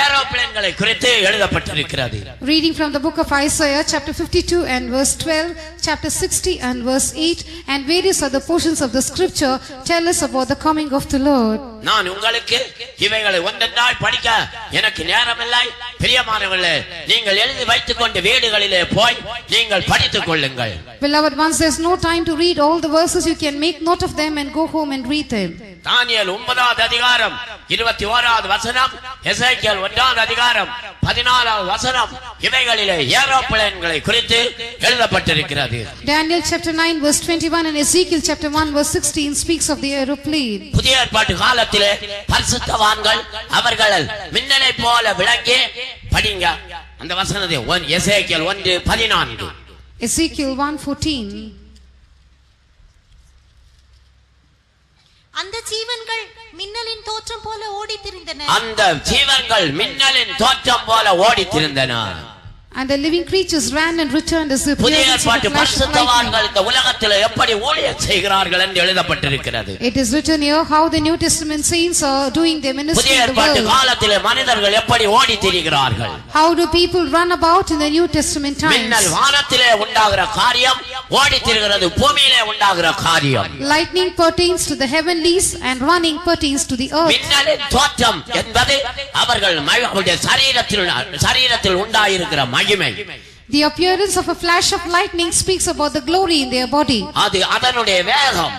ஏரோப்ளேன்களை குறித்து எழுதப்பட்டிருக்கிறது. Reading from the book of Isaiah chapter 52 and verse 12, chapter 60 and verse 8, and various other portions of the scripture tell us about the coming of the Lord. நான் உங்களுக்கு இவைகளை ஒன்றொன்றாய் படிக்க எனக்கு நேரமில்லை. பிரியமானவர்களே, நீங்கள் எழுதி வைத்துக் கொண்டு வீடுகளிலே போய் நீங்கள் படித்துக் கொள்ளுங்கள். Beloved ones, there's no time to read all the verses. You can make note of them and go home and read them. தானியேல் 9வது அதிகாரம் 21வது வசனம், எசேக்கியேல் 1வது அதிகாரம் 14வது வசனம், இவைகளிலே ஏரோப்ளேன்களை குறித்து எழுதப்பட்டிருக்கிறது. Daniel chapter 9 verse 21 and Ezekiel chapter 1 verse 16 speaks of the aeroplane. புதிய ஏற்பாட்டு காலத்திலே பரிசுத்தவான்கள் அவர்கள் மின்னலை போல விளங்கி படிங்க அந்த வசனத்தை. எசேக்கியேல் 1:14. Ezekiel 1:14. அந்த ஜீவன்கள் மின்னலின் தோற்றம் போல ஓடித் திரிந்தன. அந்த ஜீவன்கள் மின்னலின் தோற்றம் போல ஓடித் திரிந்தன. And the living creatures ran and returned as the புதிய ஏற்பாட்டு பரிசுத்தவான்கள் இந்த உலகத்தில் எப்படி ஊழியம் செய்கிறார்கள் என்று எழுதப்பட்டிருக்கிறது. It is written here how the New Testament saints are doing their ministry புதிய in the ஏற்பாட்டு world. காலத்திலே மனிதர்கள் எப்படி ஓடி திரிகிறார்கள். How do people run about in the New Testament times? மின்னல் வானத்திலே உண்டாகிற காரியம், ஓடி திரிகிறது பூமியிலே உண்டாகிற காரியம். Lightning pertains to the heavenlies and running pertains to the earth. மின்னலின் தோற்றம் என்பது அவர்கள் சரீரத்தில் உண்டாயிருக்கிற மகிமை. The appearance of a flash of lightning speaks about the glory in their body. அது அதனுடைய வேகம்,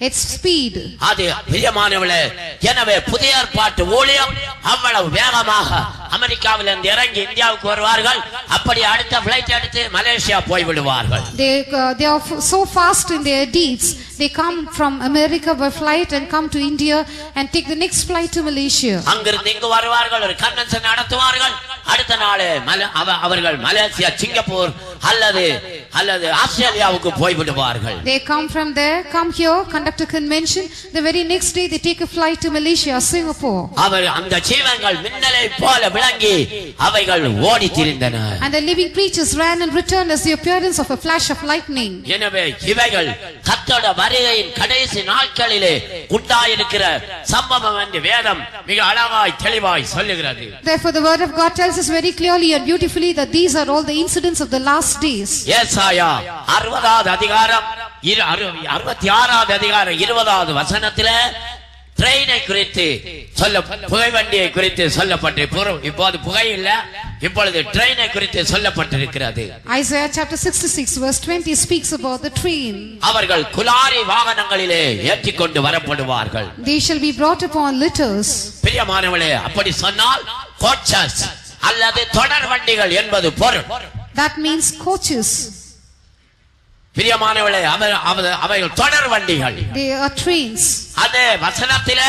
its speed. அது பிரியமானவர்களே, எனவே புதிய ஏற்பாட்டு ஊழியம் அவ்வளவு வேகமாக அமெரிக்காவில் இருந்து இறங்கி இந்தியாவுக்கு வருவார்கள். அப்படி அடுத்த பிளைட் எடுத்து மலேசியா போய் விடுவார்கள். They are so fast in their deeds. They come from America by flight and come to India and take the next flight to Malaysia. அங்கிருந்து இங்கு வருவார்கள், ஒரு கன்வென்ஷன் நடத்துவார்கள். அடுத்த நாளே அவர்கள் மலேசியா, சிங்கப்பூர் அல்லது ஆஸ்திரேலியாவுக்கு போய் விடுவார்கள். They come from there, come here, conduct a convention. The very next day they take a flight to Malaysia, Singapore. அவர் அந்த ஜீவன்கள் மின்னலை போல விளங்கி அவைகள் ஓடி திரிந்தன. And the living creatures ran and returned as the appearance of a flash of lightning. எனவே இவைகள் கர்த்தருடைய வருகையின் கடைசி நாட்களிலே உண்டாயிருக்கிற சம்பவம் என்று வேதம் மிக அழகாய் தெளிவாய் சொல்லுகிறது. Therefore the word of God tells us very clearly and beautifully that these are all the incidents of the last days. ஏசாயா 60வது அதிகாரம் 66வது அதிகாரம் 20வது வசனத்திலே ட்ரெயினை குறித்து புகை வண்டியை குறித்து சொல்லப்பட்டு, இப்போது புகை இல்ல, இப்பொழுது ட்ரெயினை குறித்து சொல்லப்பட்டிருக்கிறது. Isaiah chapter 66 verse 20 speaks about the train. அவர்கள் குலாரி வாகனங்களிலே ஏற்றிக்கொண்டு வரப்படுவார்கள். They shall be brought upon litters. பிரியமானவர்களே, அப்படி சொன்னால் கோச்சஸ் அல்லது தொடர் வண்டிகள் என்பது பொருள். That means coaches. பிரியமானவர்களே, அவைகள் தொடர் வண்டிகள். They are trains. அதே வசனத்திலே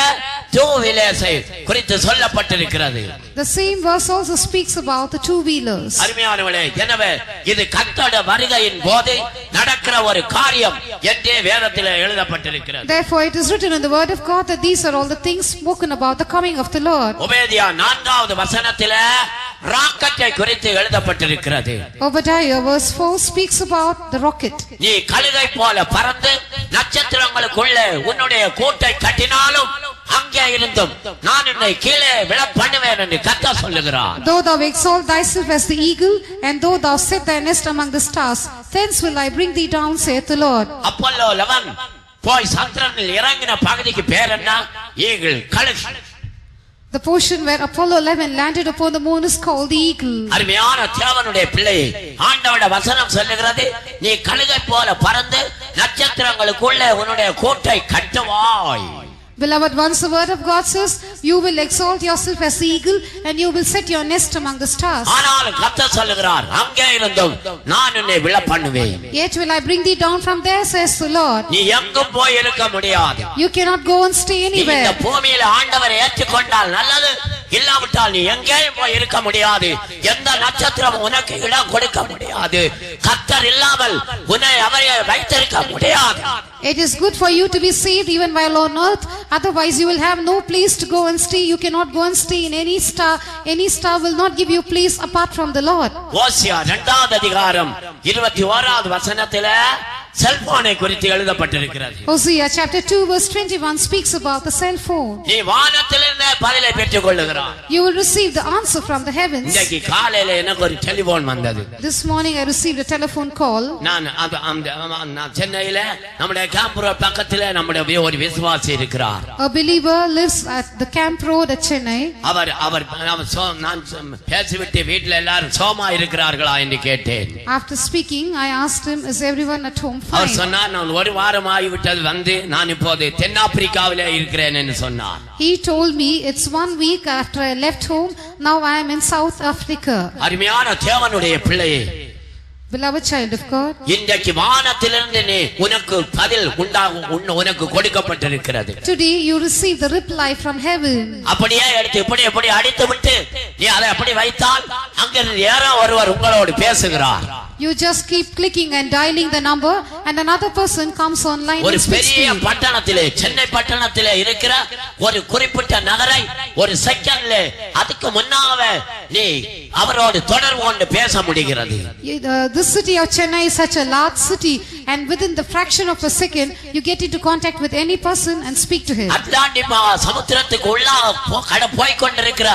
டூ வீலர்ஸ் குறித்து சொல்லப்பட்டிருக்கிறது. The same verse also speaks about the two wheelers. அருமையானவர்களே, எனவே இது கர்த்தருடைய வருகையின் போது நடக்கிற ஒரு காரியம் என்றே வேதத்திலே எழுதப்பட்டிருக்கிறது. Therefore it is written in the word of God that these are all the things spoken about the coming of the Lord. ஒபேதியா 4வது வசனத்திலே ராக்கெட்டை குறித்து எழுதப்பட்டிருக்கிறது. Obadiah verse 4 speaks about the rocket. நீ கழுகை போல பறந்து நட்சத்திரங்களுக்குள்ளே உன்னுடைய கூட்டை கட்டினாலும் அங்கே இருந்தும் நான் உன்னை கீழே விழ பண்ணுவேன் என்று கர்த்தர் சொல்லுகிறார். Though thou exalt thyself as the eagle, and though thou set thy nest among the stars, thence will I bring thee down, saith the Lord. Apollo 11 போய் சந்திரனில் இறங்கின பகுதிக்கு பேர் என்ன? ஈகிள், கழுகு. The portion where Apollo 11 landed upon the moon is called the eagle. அருமையான தேவனுடைய பிள்ளையே, ஆண்டவருடைய வசனம் சொல்லுகிறது, நீ கழுகை போல பறந்து நட்சத்திரங்களுக்குள்ளே உன்னுடைய கூட்டை கட்டுவாய். Beloved ones, the word of God says, you will exalt yourself as the eagle and you will set your nest among the stars. ஆனால் கர்த்தர் சொல்லுகிறார், அங்கே இருந்தும் நான் உன்னை விழ பண்ணுவேன். Yet will I bring thee down from there, says the Lord. நீ எங்கும் போய் இருக்க முடியாது. You cannot go and stay anywhere. இந்த பூமியில ஆண்டவரை ஏற்றுக்கொண்டால் நல்லது, இல்லாவிட்டால் நீ எங்கேயும் போய் இருக்க முடியாது. எந்த நட்சத்திரம் உனக்கு இடம் கொடுக்க முடியாது. கர்த்தர் இல்லாமல் உன்னை அவரை வைத்திருக்க முடியாது. It is good for you to be saved even while on earth, otherwise you will have no place to go and stay. You cannot go and stay in any star. Any star will not give you place apart from the Lord. ஓசியா 2வது அதிகாரம் 21வது வசனத்திலே செல்போனை குறித்து எழுதப்பட்டிருக்கிறது. Hosea chapter 2 verse 21 speaks about the cell phone. நீ வானத்திலிருந்து பதிலை பெற்றுக் கொள்ளுகிறாய். You will receive the answer from the heavens. இன்னைக்கு காலையில எனக்கு ஒரு டெலிபோன் வந்தது. This morning I received a telephone call. நான் சென்னையில நம்முடைய கேம்ப் ரோட் பக்கத்துல நம்முடைய ஒரு விசுவாசி இருக்கிறார். A believer lives at the camp road at Chennai. அவர் நான் பேசிவிட்டு வீட்டுல எல்லாரும் சோமா இருக்கிறார்களா என்று கேட்டேன். After speaking I asked him, is everyone at home our fine? சொன்னார், நான் ஒரு வாரம் ஆகிவிட்டது வந்து நான் இப்போது தென்னாப்பிரிக்காவிலே இருக்கிறேன் என்று சொன்னார். He told me it's 1 week after I left home. Now I am in South Africa. அருமையான தேவனுடைய பிள்ளையே, Beloved child of God, இன்றைக்கு வானத்திலிருந்து நீ உனக்கு பதில் உனக்கு கொடுக்கப்பட்டிருக்கிறது. today you receive the reply from heaven. அப்படியே எடுத்து இப்படி அடித்து விட்டு நீ அதை அப்படி வைத்தால் அங்கிருந்து யாரோ ஒருவர் உங்களோடு பேசுகிறார். You just keep clicking and dialing the number and another person comes online ஒரு and speaks to பெரிய you. பட்டணத்திலே, சென்னை பட்டணத்திலே இருக்கிற ஒரு குறிப்பிட்ட நகரை ஒரு செகண்ட்ல அதுக்கு முன்னாவே நீ அவரோடு தொடர்பு கொண்டு பேச முடிகிறது. This city of Chennai is such a large city, and within the fraction of a second you get into contact with any person and speak to him. Atlantic சமுத்திரத்துக்கு உள்ளாக போய் கொண்டிருக்கிற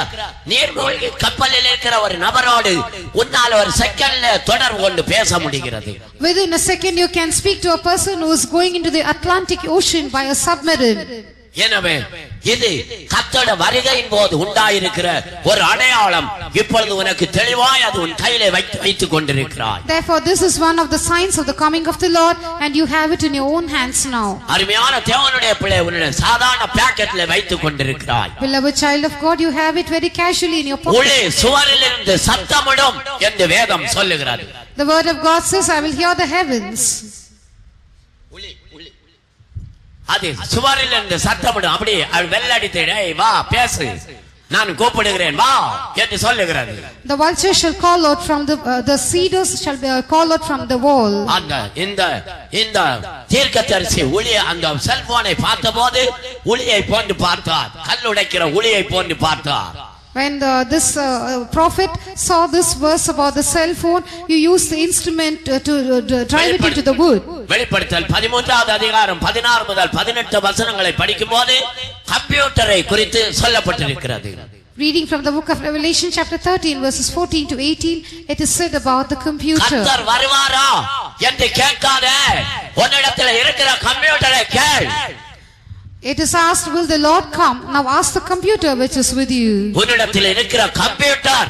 நீர்மூழ்கி கப்பலில் இருக்கிற ஒரு நபரோடு உன்னால ஒரு செகண்ட்ல தொடர்பு கொண்டு பேச முடிகிறது. Within a second you can speak to a person who is going into the Atlantic Ocean by a submarine. எனவே இது கர்த்தருடைய வருகையின் போது உண்டாயிருக்கிற ஒரு அடையாளம். இப்பொழுது உனக்கு தெளிவாய் அது உன் கையிலே வைத்துக் கொண்டிருக்கிறாய். Therefore this is one of the signs of the coming of the Lord, and you have it in your own hands now. அருமையான தேவனுடைய பிள்ளை, உன்னுடைய சாதாரண பாக்கெட்ல வைத்துக் கொண்டிருக்கிறாய். Beloved child of God, you have it very casually in your pocket. உள்ளே சுவரிலிருந்து சத்தமிடும் என்று வேதம் சொல்லுகிறது. The word of God says, I will hear the heavens. அது சுவரிலிருந்து சத்தமிடும். அப்படி வெள்ளடித்து வா பேசு, நான் கூப்பிடுகிறேன் வா என்று சொல்லுகிறது. The vulture shall call out from the cedars shall call out from the wall. இந்த தீர்க்கதரிசி ஊழிய அந்த செல்போனை பார்த்தபோது ஊழியை போன்று பார்த்தார், கல் உடைக்கிற ஊழியை போன்று பார்த்தார். When this prophet saw this verse about the cell phone, you use the instrument to drive it into the wood. வெளிப்படுத்தல் 13வது அதிகாரம் 16 முதல் 18 வசனங்களை படிக்கும்போது கம்ப்யூட்டரை குறித்து சொல்லப்பட்டிருக்கிறது. Reading from the book of Revelation chapter 13 verses 14 to 18, it is said about the computer. கர்த்தர் வருவாரா என்று கேட்காதே, உன்னிடத்தில் இருக்கிற கம்ப்யூட்டரை கேள். It is asked, will the Lord come? Now ask the computer which is with you. உன்னிடத்தில் இருக்கிற கம்ப்யூட்டர்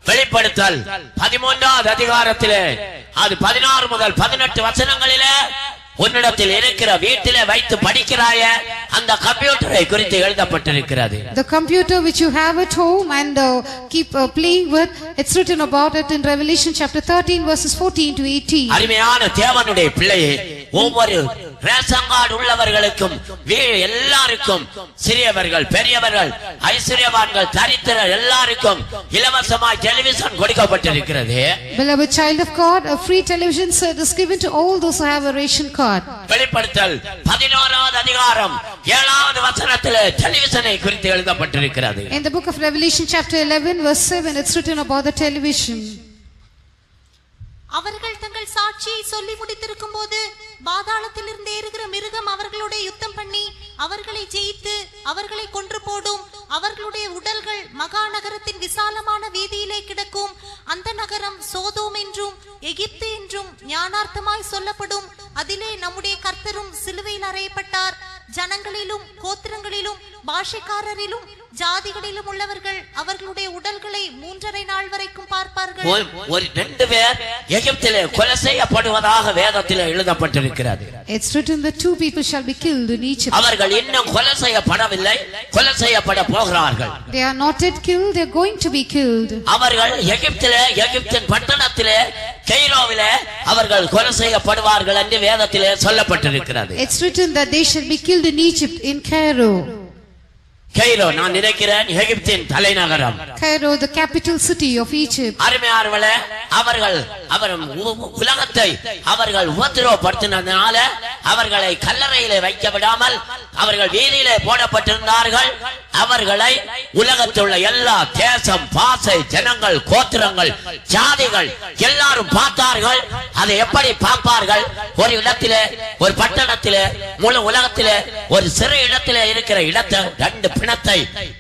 வெளிப்படுத்தல் 13வது அதிகாரத்திலே அது 16 முதல் 18 வசனங்களிலே உன்னிடத்தில் இருக்கிற வீட்டிலே வைத்து படிக்கிறாய அந்த கம்ப்யூட்டரை குறித்து எழுதப்பட்டிருக்கிறது. The computer which you have at home and keep playing with, it's written about it in Revelation chapter 13 verses 14 to 18. அருமையான தேவனுடைய பிள்ளையே, ஒவ்வொரு ரேஷன் கார்டு உள்ளவர்களுக்கும் எல்லாருக்கும், சிறியவர்கள் பெரியவர்கள் ஐஸ்வர்யவான்கள் தரித்திரர் எல்லாருக்கும் இலவசமாய் டெலிவிஷன் கொடுக்கப்பட்டிருக்கிறது. Beloved child of God, a free television set is given to all those who have a ration card. வெளிப்படுத்தல் 11வது அதிகாரம் 7வது வசனத்திலே டெலிவிஷனை குறித்து எழுதப்பட்டிருக்கிறது. In the book of Revelation chapter 11 verse 7, it's written about the television. அவர்கள் தங்கள் சாட்சியை சொல்லி முடித்திருக்கும் போது பாதாளத்திலிருந்து ஏறுகிற மிருகம் அவர்களோட யுத்தம் பண்ணி அவர்களை ஜெயித்து அவர்களை கொன்று போடும். அவர்களுடைய உடல்கள் மகா நகரத்தின் விசாலமான வீதியிலே கிடக்கும். அந்த நகரம் சோதோம் என்றும் எகிப்து என்றும் ஞானார்த்தமாய் சொல்லப்படும். அதிலே நம்முடைய கர்த்தரும் சிலுவையில் அறையப்பட்டார். ஜனங்களிலும் கோத்திரங்களிலும் பாஷைக்காரரிலும் ஜாதிகளிலும் உள்ளவர்கள் அவர்களுடைய உடல்களை 3.5 நாள் வரைக்கும் பார்ப்பார்கள். ஒரு 2 பேர் எகிப்திலே கொலை செய்யப்படுவதாக வேதத்திலே எழுதப்பட்டிருக்கிறது. It's written that 2 people shall be killed in Egypt. அவர்கள் இன்னும் கொலை செய்யப்படவில்லை, கொலை செய்யப்பட போகிறார்கள். They are not yet killed, they are going to be killed. அவர்கள் எகிப்தின் பட்டணத்திலே கெய்ரோவிலே அவர்கள் கொலை செய்யப்படுவார்கள் என்று வேதத்திலே சொல்லப்பட்டிருக்கிறது. It's written that they shall be killed in Egypt, in Cairo. Cairo நான் நினைக்கிறேன் எகிப்தின் தலைநகரம். Cairo, the capital city of Egypt. அருமையானவர்களே, அவர்கள் உலகத்தை அவர்கள் உபத்திரவப்படுத்தினதுனால அவர்களை கல்லறையிலே வைக்க விடாமல் அவர்கள் வீதியிலே போடப்பட்டிருந்தார்கள். அவர்களை உலகத்தில் உள்ள எல்லா தேசம், பாசை, ஜனங்கள், கோத்திரங்கள், ஜாதிகள் எல்லாரும் பார்த்தார்கள். அதை எப்படி பார்ப்பார்கள்? ஒரு இடத்திலே, ஒரு பட்டணத்திலே, முழு உலகத்திலே, ஒரு சிறு இடத்திலே இருக்கிற இடத்தை, ரெண்டு பிணத்தை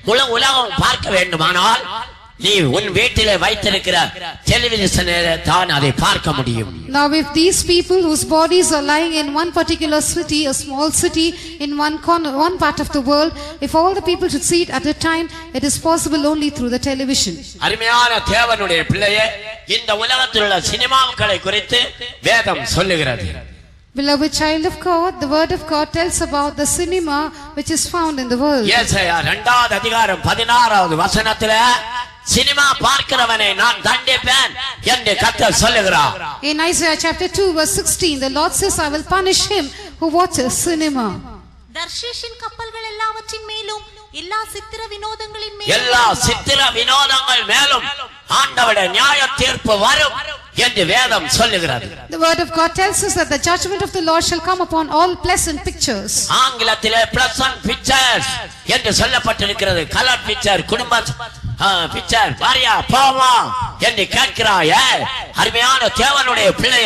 முழு உலகம் பார்க்க வேண்டுமானால் நீ உன் வீட்டிலே வைத்திருக்கிற டெலிவிஷனிலே தான் அதை பார்க்க முடியும். Now if these people whose bodies are lying in one particular city, a small city in one corner, one part of the world, if all the people should see it at a time, it is possible only through the television. அருமையான தேவனுடைய பிள்ளையே, இந்த உலகத்தில் உள்ள சினிமாக்களை குறித்து வேதம் சொல்லுகிறது. Beloved child of God, the word of God tells about the cinema which is found in the world. ஏசாயா 2வது அதிகாரம் 16வது வசனத்திலே சினிமா பார்க்கிறவனை நான் தண்டிப்பேன் என்று கர்த்தர் சொல்லுகிறார். In Isaiah chapter 2 verse 16, the Lord says, I will punish him who watches cinema. தர்ஷீஷின் கப்பல்கள் எல்லாவற்றின் மேலும், எல்லா சித்திர வினோதங்களின் மேலும், எல்லா சித்திர வினோதங்கள் மேலும் ஆண்டவருடைய நியாய தீர்ப்பு வரும் என்று வேதம் சொல்லுகிறது. The word of God tells us that the judgment of the Lord shall come upon all pleasant pictures. ஆங்கிலத்திலே pleasant pictures என்று சொல்லப்பட்டிருக்கிறது. கலர் பிக்சர், குடும்ப பிக்சர், பாரியா போவா என்று கேட்கிறாயே, அருமையான தேவனுடைய பிள்ளை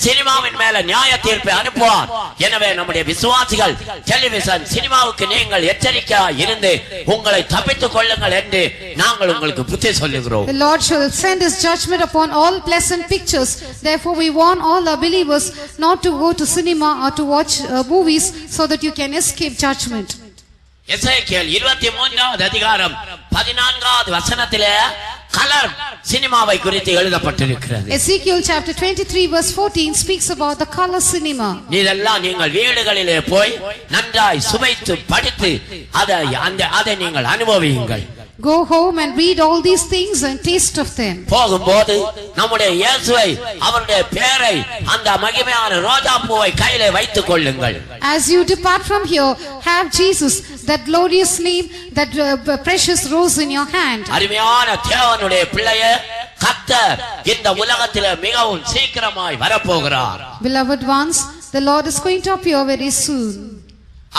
சினிமாவின் மேல நியாய தீர்ப்பை அனுப்புவார். எனவே நம்முடைய விசுவாசிகள் டெலிவிஷன் சினிமாவுக்கு நீங்கள் எச்சரிக்கையா இருந்து உங்களை தப்பித்துக் கொள்ளுங்கள் என்று நாங்கள் உங்களுக்கு புத்தி சொல்லுகிறோம். The Lord shall send his judgment upon all pleasant pictures. Therefore we warn all our believers not to go to cinema or to watch movies so that you can escape judgment. எசேக்கியேல் 23வது அதிகாரம் 14வது வசனத்திலே கலர் சினிமாவை குறித்து எழுதப்பட்டிருக்கிறது. Ezekiel chapter 23 verse 14 speaks about the color cinema. இதெல்லாம் நீங்கள் வீடுகளிலே போய் நன்றாய் சுவைத்து படித்து அதை நீங்கள் அனுபவியுங்கள். Go home and read all these things and taste of them. போகும்போது நம்முடைய இயேசுவை, அவருடைய பெயரை, அந்த மகிமையான ரோஜா பூவை கையிலே வைத்துக் கொள்ளுங்கள். As you depart from here, have Jesus, that glorious name, that precious rose in your hand. அருமையான தேவனுடைய பிள்ளையே, கர்த்தர் இந்த உலகத்திலே மிகவும் சீக்கிரமாய் வரப்போகிறார். Beloved ones, the Lord is going to appear very soon.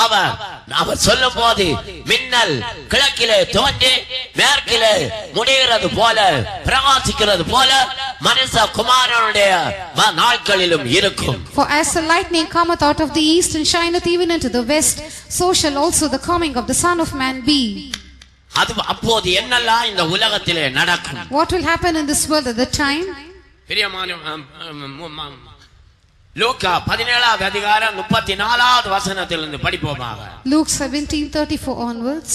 அவர் சொல்லும் போது மின்னல் கிழக்கிலே தோன்றி மேற்கிலே முடிகிறது போல, பிரகாசிக்கிறது போல மனுஷ குமாரனுடைய நாட்களிலும் இருக்கும். For as the lightning cometh out of the east and shineth even into the west, so shall also the coming of the Son of Man be. அப்போது என்னெல்லாம் இந்த உலகத்திலே நடக்கும்? What will happen in this world at the time? லூக்கா 17வது அதிகாரம் 34வது வசனத்திலிருந்து படிப்போமாக. Luke 17:34 onwards.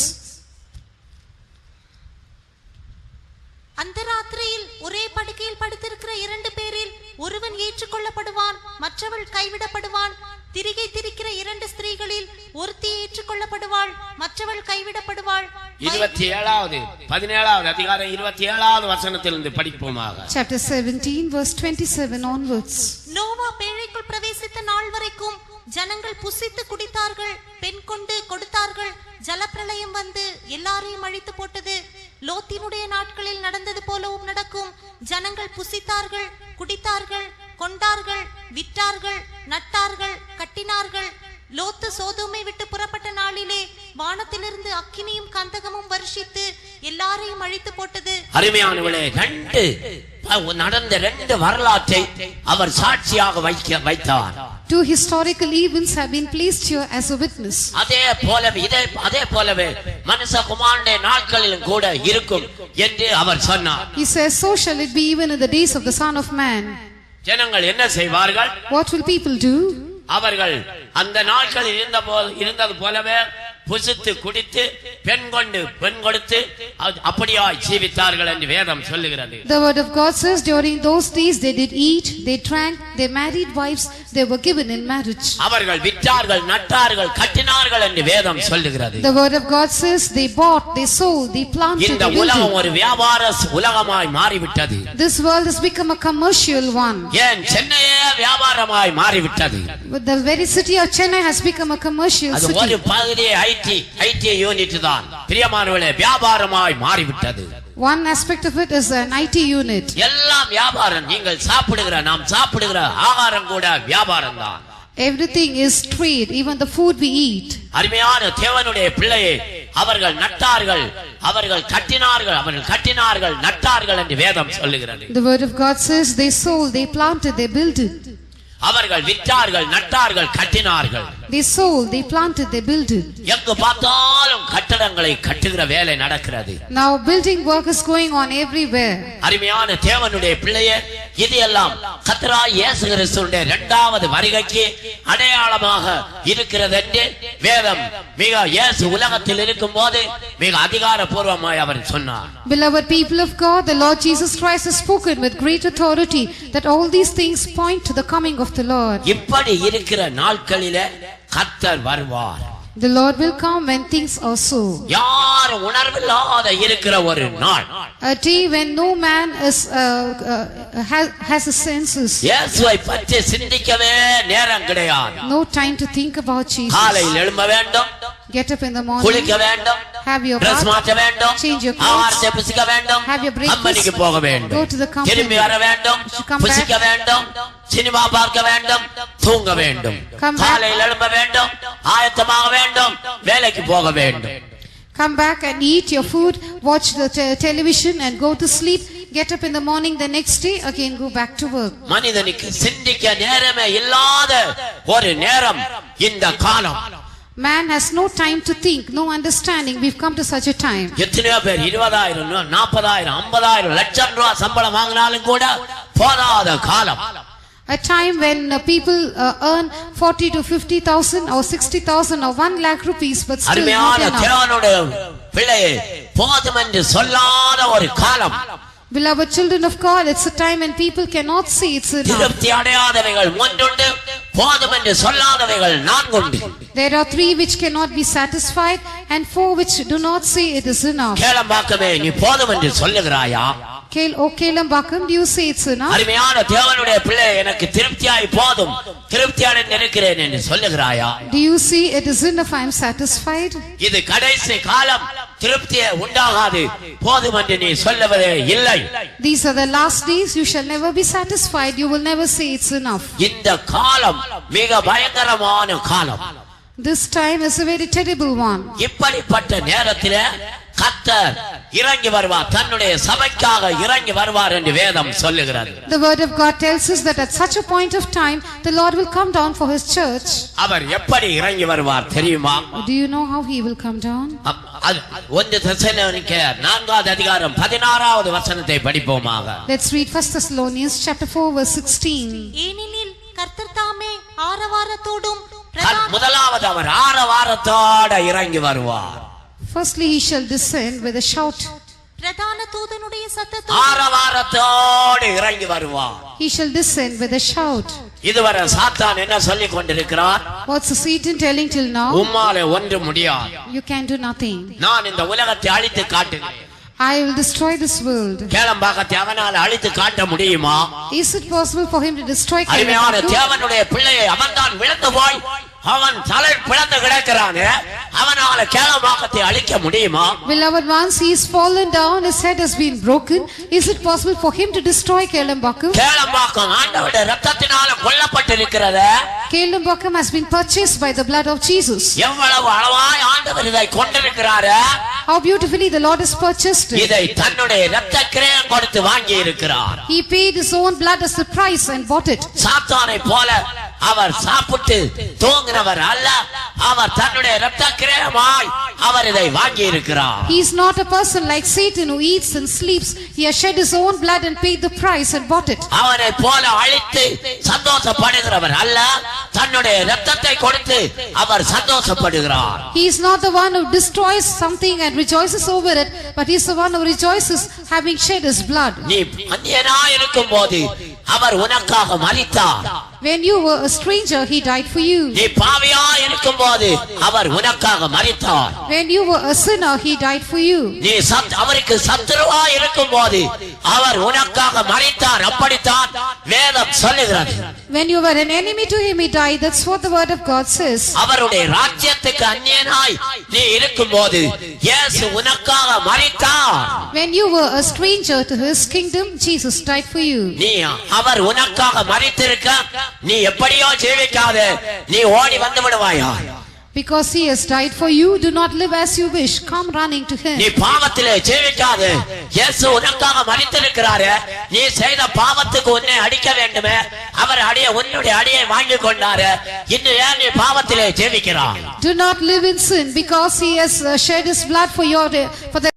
அந்த ராத்திரியில் ஒரே படுக்கையில் படுத்திருக்கிற 2 பேரில் ஒருவன் ஏற்றுக்கொள்ளப்படுவான், மற்றவள் கைவிடப்படுவான். திரிகை திரிக்கிற 2 ஸ்திரீகளில் ஒருத்தி ஏற்றுக்கொள்ளப்படுவாள், மற்றவள் கைவிடப்படுவாள். 17வது அதிகாரம் 27வது வசனத்திலிருந்து படிப்போமாக. Chapter 17 verse 27 onwards. நோவா பேழைக்குள் பிரவேசித்த நாள் வரைக்கும் ஜனங்கள் புசித்து குடித்தார்கள், பெண் கொண்டு கொடுத்தார்கள். ஜலப்பிரளயம் வந்து எல்லாரையும் அழித்து போட்டது. லோத்தினுடைய நாட்களில் நடந்தது போலவும் நடக்கும். ஜனங்கள் புசித்தார்கள், குடித்தார்கள், கொண்டார்கள், விற்றார்கள், நட்டார்கள், கட்டினார்கள். லோத்து சோதோமை விட்டு புறப்பட்ட நாளிலே வானத்திலிருந்து அக்கினியும் கந்தகமும் வருஷித்து எல்லாரையும் அழித்து போட்டது. அருமையானவளே, நடந்த 2 வரலாற்றை அவர் சாட்சியாக வைத்தார். 2 historical events have been placed here as a witness. அதே போலவே மனுஷகுமாரனுடைய நாட்களிலும் கூட இருக்கும் என்று அவர் சொன்னார். He says, so shall it be even in the days of the Son of Man. ஜனங்கள் என்ன செய்வார்கள்? What will people do? அவர்கள் அந்த நாட்களில் இருந்தது போலவே புசித்து குடித்து பெண் கொடுத்து அப்படியாய் ஜீவித்தார்கள் என்று வேதம் சொல்லுகிறது. The word of God says during those days they did eat, they drank, they married wives, they were given in marriage. அவர்கள் விற்றார்கள், நட்டார்கள், கட்டினார்கள் என்று வேதம் சொல்லுகிறது. The word of God says they bought, they sold, they planted. இந்த உலகம் ஒரு வியாபார உலகமாய் மாறிவிட்டது. This world has become a commercial one. ஏன் சென்னையே வியாபாரமாய் மாறிவிட்டது? The very city of Chennai has become a commercial city. அது ஒரு பகுதி ஐடி யூனிட் தான். பிரியமானவர்களே, வியாபாரமாய் மாறிவிட்டது. One aspect of it is an IT unit. எல்லாம் வியாபாரம். நீங்கள் நாம் சாப்பிடுகிற ஆகாரம் கூட வியாபாரம் தான். Everything is trade, even the food we eat. அருமையான தேவனுடைய பிள்ளையே, அவர்கள் நட்டார்கள், அவர்கள் கட்டினார்கள், அவர்கள் கட்டினார்கள், நட்டார்கள் என்று வேதம் சொல்லுகிறது. The word of God says they sold, they planted, they built it. அவர்கள் விற்றார்கள், நட்டார்கள், கட்டினார்கள். They sold, they planted, they built it. எங்கு பார்த்தாலும் கட்டடங்களை கட்டுகிற வேலை நடக்கிறது. Now building work is going on everywhere. அருமையான தேவனுடைய பிள்ளையே, இது எல்லாம் கர்த்தராகிய இயேசு கிறிஸ்துவின் இரண்டாவது வருகைக்கு அடையாளமாக இருக்கிறது என்று வேதம் மிக இயேசு உலகத்தில் இருக்கும்போது மிக அதிகாரப்பூர்வமாய் அவர் சொன்னார். Beloved people of God, the Lord Jesus Christ has spoken with great authority that all these things point to the coming of the Lord. இப்படி இருக்கிற நாட்களிலே கர்த்தர் வருவார். The Lord will come when things are so. யார் உணர்வில்லாத இருக்கிற ஒரு நாள், A day when no man is has a senses. இயேசுவை பற்றி சிந்திக்கவே நேரம் கிடையாது. No time to think about Jesus. காலையில் எழும்ப வேண்டும், Get up in the morning, குளிக்க வேண்டும், have your dress bath, மாற்ற வேண்டும், change your clothes, ஆகாரத்தை புசிக்க வேண்டும், have your breakfast, கம்பெனிக்கு போக வேண்டும், go to the company, திரும்பி வர வேண்டும், should come புசிக்க back, வேண்டும், சினிமா பார்க்க வேண்டும், தூங்க வேண்டும், Come back. காலையில் எழும்ப வேண்டும், ஆயத்தமாக வேண்டும், வேலைக்கு போக வேண்டும். come back and eat your food, watch the television and go to sleep. Get up in the morning the next day, again go back to work. மனிதனுக்கு சிந்திக்க நேரமே இல்லாத ஒரு நேரம் இந்த காலம். Man has no time to think, no understanding. We've come to such a time. எத்தனையோ பேர் 20,000 40,000 50,000 லட்சம் ரூபாய் சம்பளம் வாங்கினாலும் கூட போதாத காலம். A time when people earn 40 to 50,000 or 60,000 or 1 lakh rupees, but still not அருமையான enough. தேவனுடைய பிள்ளையே, போதும் என்று சொல்லாத ஒரு காலம். Beloved children of God, it's a time when people cannot say it's enough. திருப்தி அடையாதவைகள் மூன்றுண்டு, போதும் என்று சொல்லாதவைகள் நான்குண்டு. There are 3 which cannot be satisfied and 4 which do not say it is enough. கேளம்பாக்கமே, நீ போதும் என்று சொல்லுகிறாயா? Kelambakam, do you say it's enough? அருமையான தேவனுடைய பிள்ளை, எனக்கு திருப்தியாய் போதும், திருப்தி அடைந்து இருக்கிறேன் என்று சொல்லுகிறாயா? Do you see it is enough, I am satisfied? இது கடைசி காலம், திருப்தியே உண்டாகாது, போதும் என்று நீ சொல்லுவதே இல்லை. These are the last days, you shall never be satisfied, you will never say it's enough. இந்த காலம் மிக பயங்கரமான காலம். This time is a very terrible one. இப்படிப்பட்ட நேரத்திலே கர்த்தர் இறங்கி வருவார், தன்னுடைய சபைக்காக இறங்கி வருவார் என்று வேதம் சொல்லுகிறது. The word of God tells us that at such a point of time the Lord will come down for his church. அவர் எப்படி இறங்கி வருவார் தெரியுமா? Do you know how he will come down? 1 தெசலோனிக்கேயர் 4வது அதிகாரம் 16வது வசனத்தை படிப்போமாக. Let's read 1 Thessalonians chapter 4 verse 16. ஏனெனில் கர்த்தர் தாமே ஆரவாரத்தோடும் முதலாவது அவர் ஆரவாரத்தோட இறங்கி வருவார். Firstly he shall descend with a shout. பிரதான தூதனுடைய சத்தத்தோடு ஆரவாரத்தோடு இறங்கி வருவார். He shall descend with a shout. இதுவரை சாத்தான் என்ன சொல்லிக் கொண்டிருக்கிறார்? What's Satan telling till now? உம்மாலே ஒன்று முடியாது, You can do nothing. நான் இந்த உலகத்தை அழித்து காட்டுகிறேன். I will destroy this world. கேளம்பாக்கத்தை அவனால் அழித்து காட்ட முடியுமா? Is it possible for him to destroy அருமையான Kelambakam? தேவனுடைய பிள்ளையை அவன் தான் விழுந்து போய் அவன் தலை பிளந்து கிடக்கிறானே, அவனால கேளம்பாக்கத்தை அழிக்க முடியுமா? Beloved ones, he is fallen down, his head has been broken. Is it possible for him to destroy Kelambakam? Kelambakkam ஆண்டவருடைய இரத்தத்தினால கொல்லப்பட்டிருக்கிறது. Kelambakam has been purchased by the blood of Jesus. எவ்வளவு அளவாய் ஆண்டவர் இதை கொண்டிருக்கிறாரு. How beautifully the Lord has purchased it. இதை தன்னுடைய இரத்த கிரயம் கொடுத்து வாங்கி இருக்கிறார். He paid his own blood as the price and bought it. சாத்தானை போல அவர் சாப்பிட்டு தூங்கினவர் அல்ல, அவர் தன்னுடைய இரத்த கிரயமாய் அவர் இதை வாங்கி இருக்கிறார். He is not a person like Satan who eats and sleeps. He has shed his own blood and paid the price and bought it. அவனை போல அழித்து சந்தோஷப்படுகிறவர் அல்ல, தன்னுடைய இரத்தத்தை கொடுத்து அவர் சந்தோஷப்படுகிறார். He is not the one who destroys something and rejoices over it, but he is the one who rejoices having shed his blood. நீ அந்நியனாய் இருக்கும்போது அவர் உனக்காக மரித்தார். When you were a stranger, he died for you. நீ பாவியாய் இருக்கும்போது அவர் உனக்காக மரித்தார். When you were a sinner, he died for you. நீ அவருக்கு சத்துருவாய் இருக்கும்போது அவர் உனக்காக மரித்தார். அப்படித்தான் வேதம் சொல்லுகிறது. When you were an enemy to him, he died. That's what the word of God says. அவருடைய ராஜ்யத்துக்கு அந்நியனாய் நீ இருக்கும்போது இயேசு உனக்காக மரித்தார். When you were a stranger to his kingdom, Jesus died for you. நீ அவர் உனக்காக மரித்திருக்க நீ எப்படியோ ஜீவிக்காதே, நீ ஓடி வந்து விடுவாயா? Because he has died for you, do not live as you wish. Come running to him. நீ பாவத்திலே ஜீவிக்காதே. இயேசு உனக்காக மரித்திருக்கிறாரே. நீ செய்த பாவத்துக்கு உன்னை அடிக்க வேண்டுமே. அவர் உன்னுடைய அடியை வாங்கி கொண்டாரே. இன்னும் ஏன் நீ பாவத்திலே ஜீவிக்கிறாய்? Do not live in sin, because he has shed his blood for the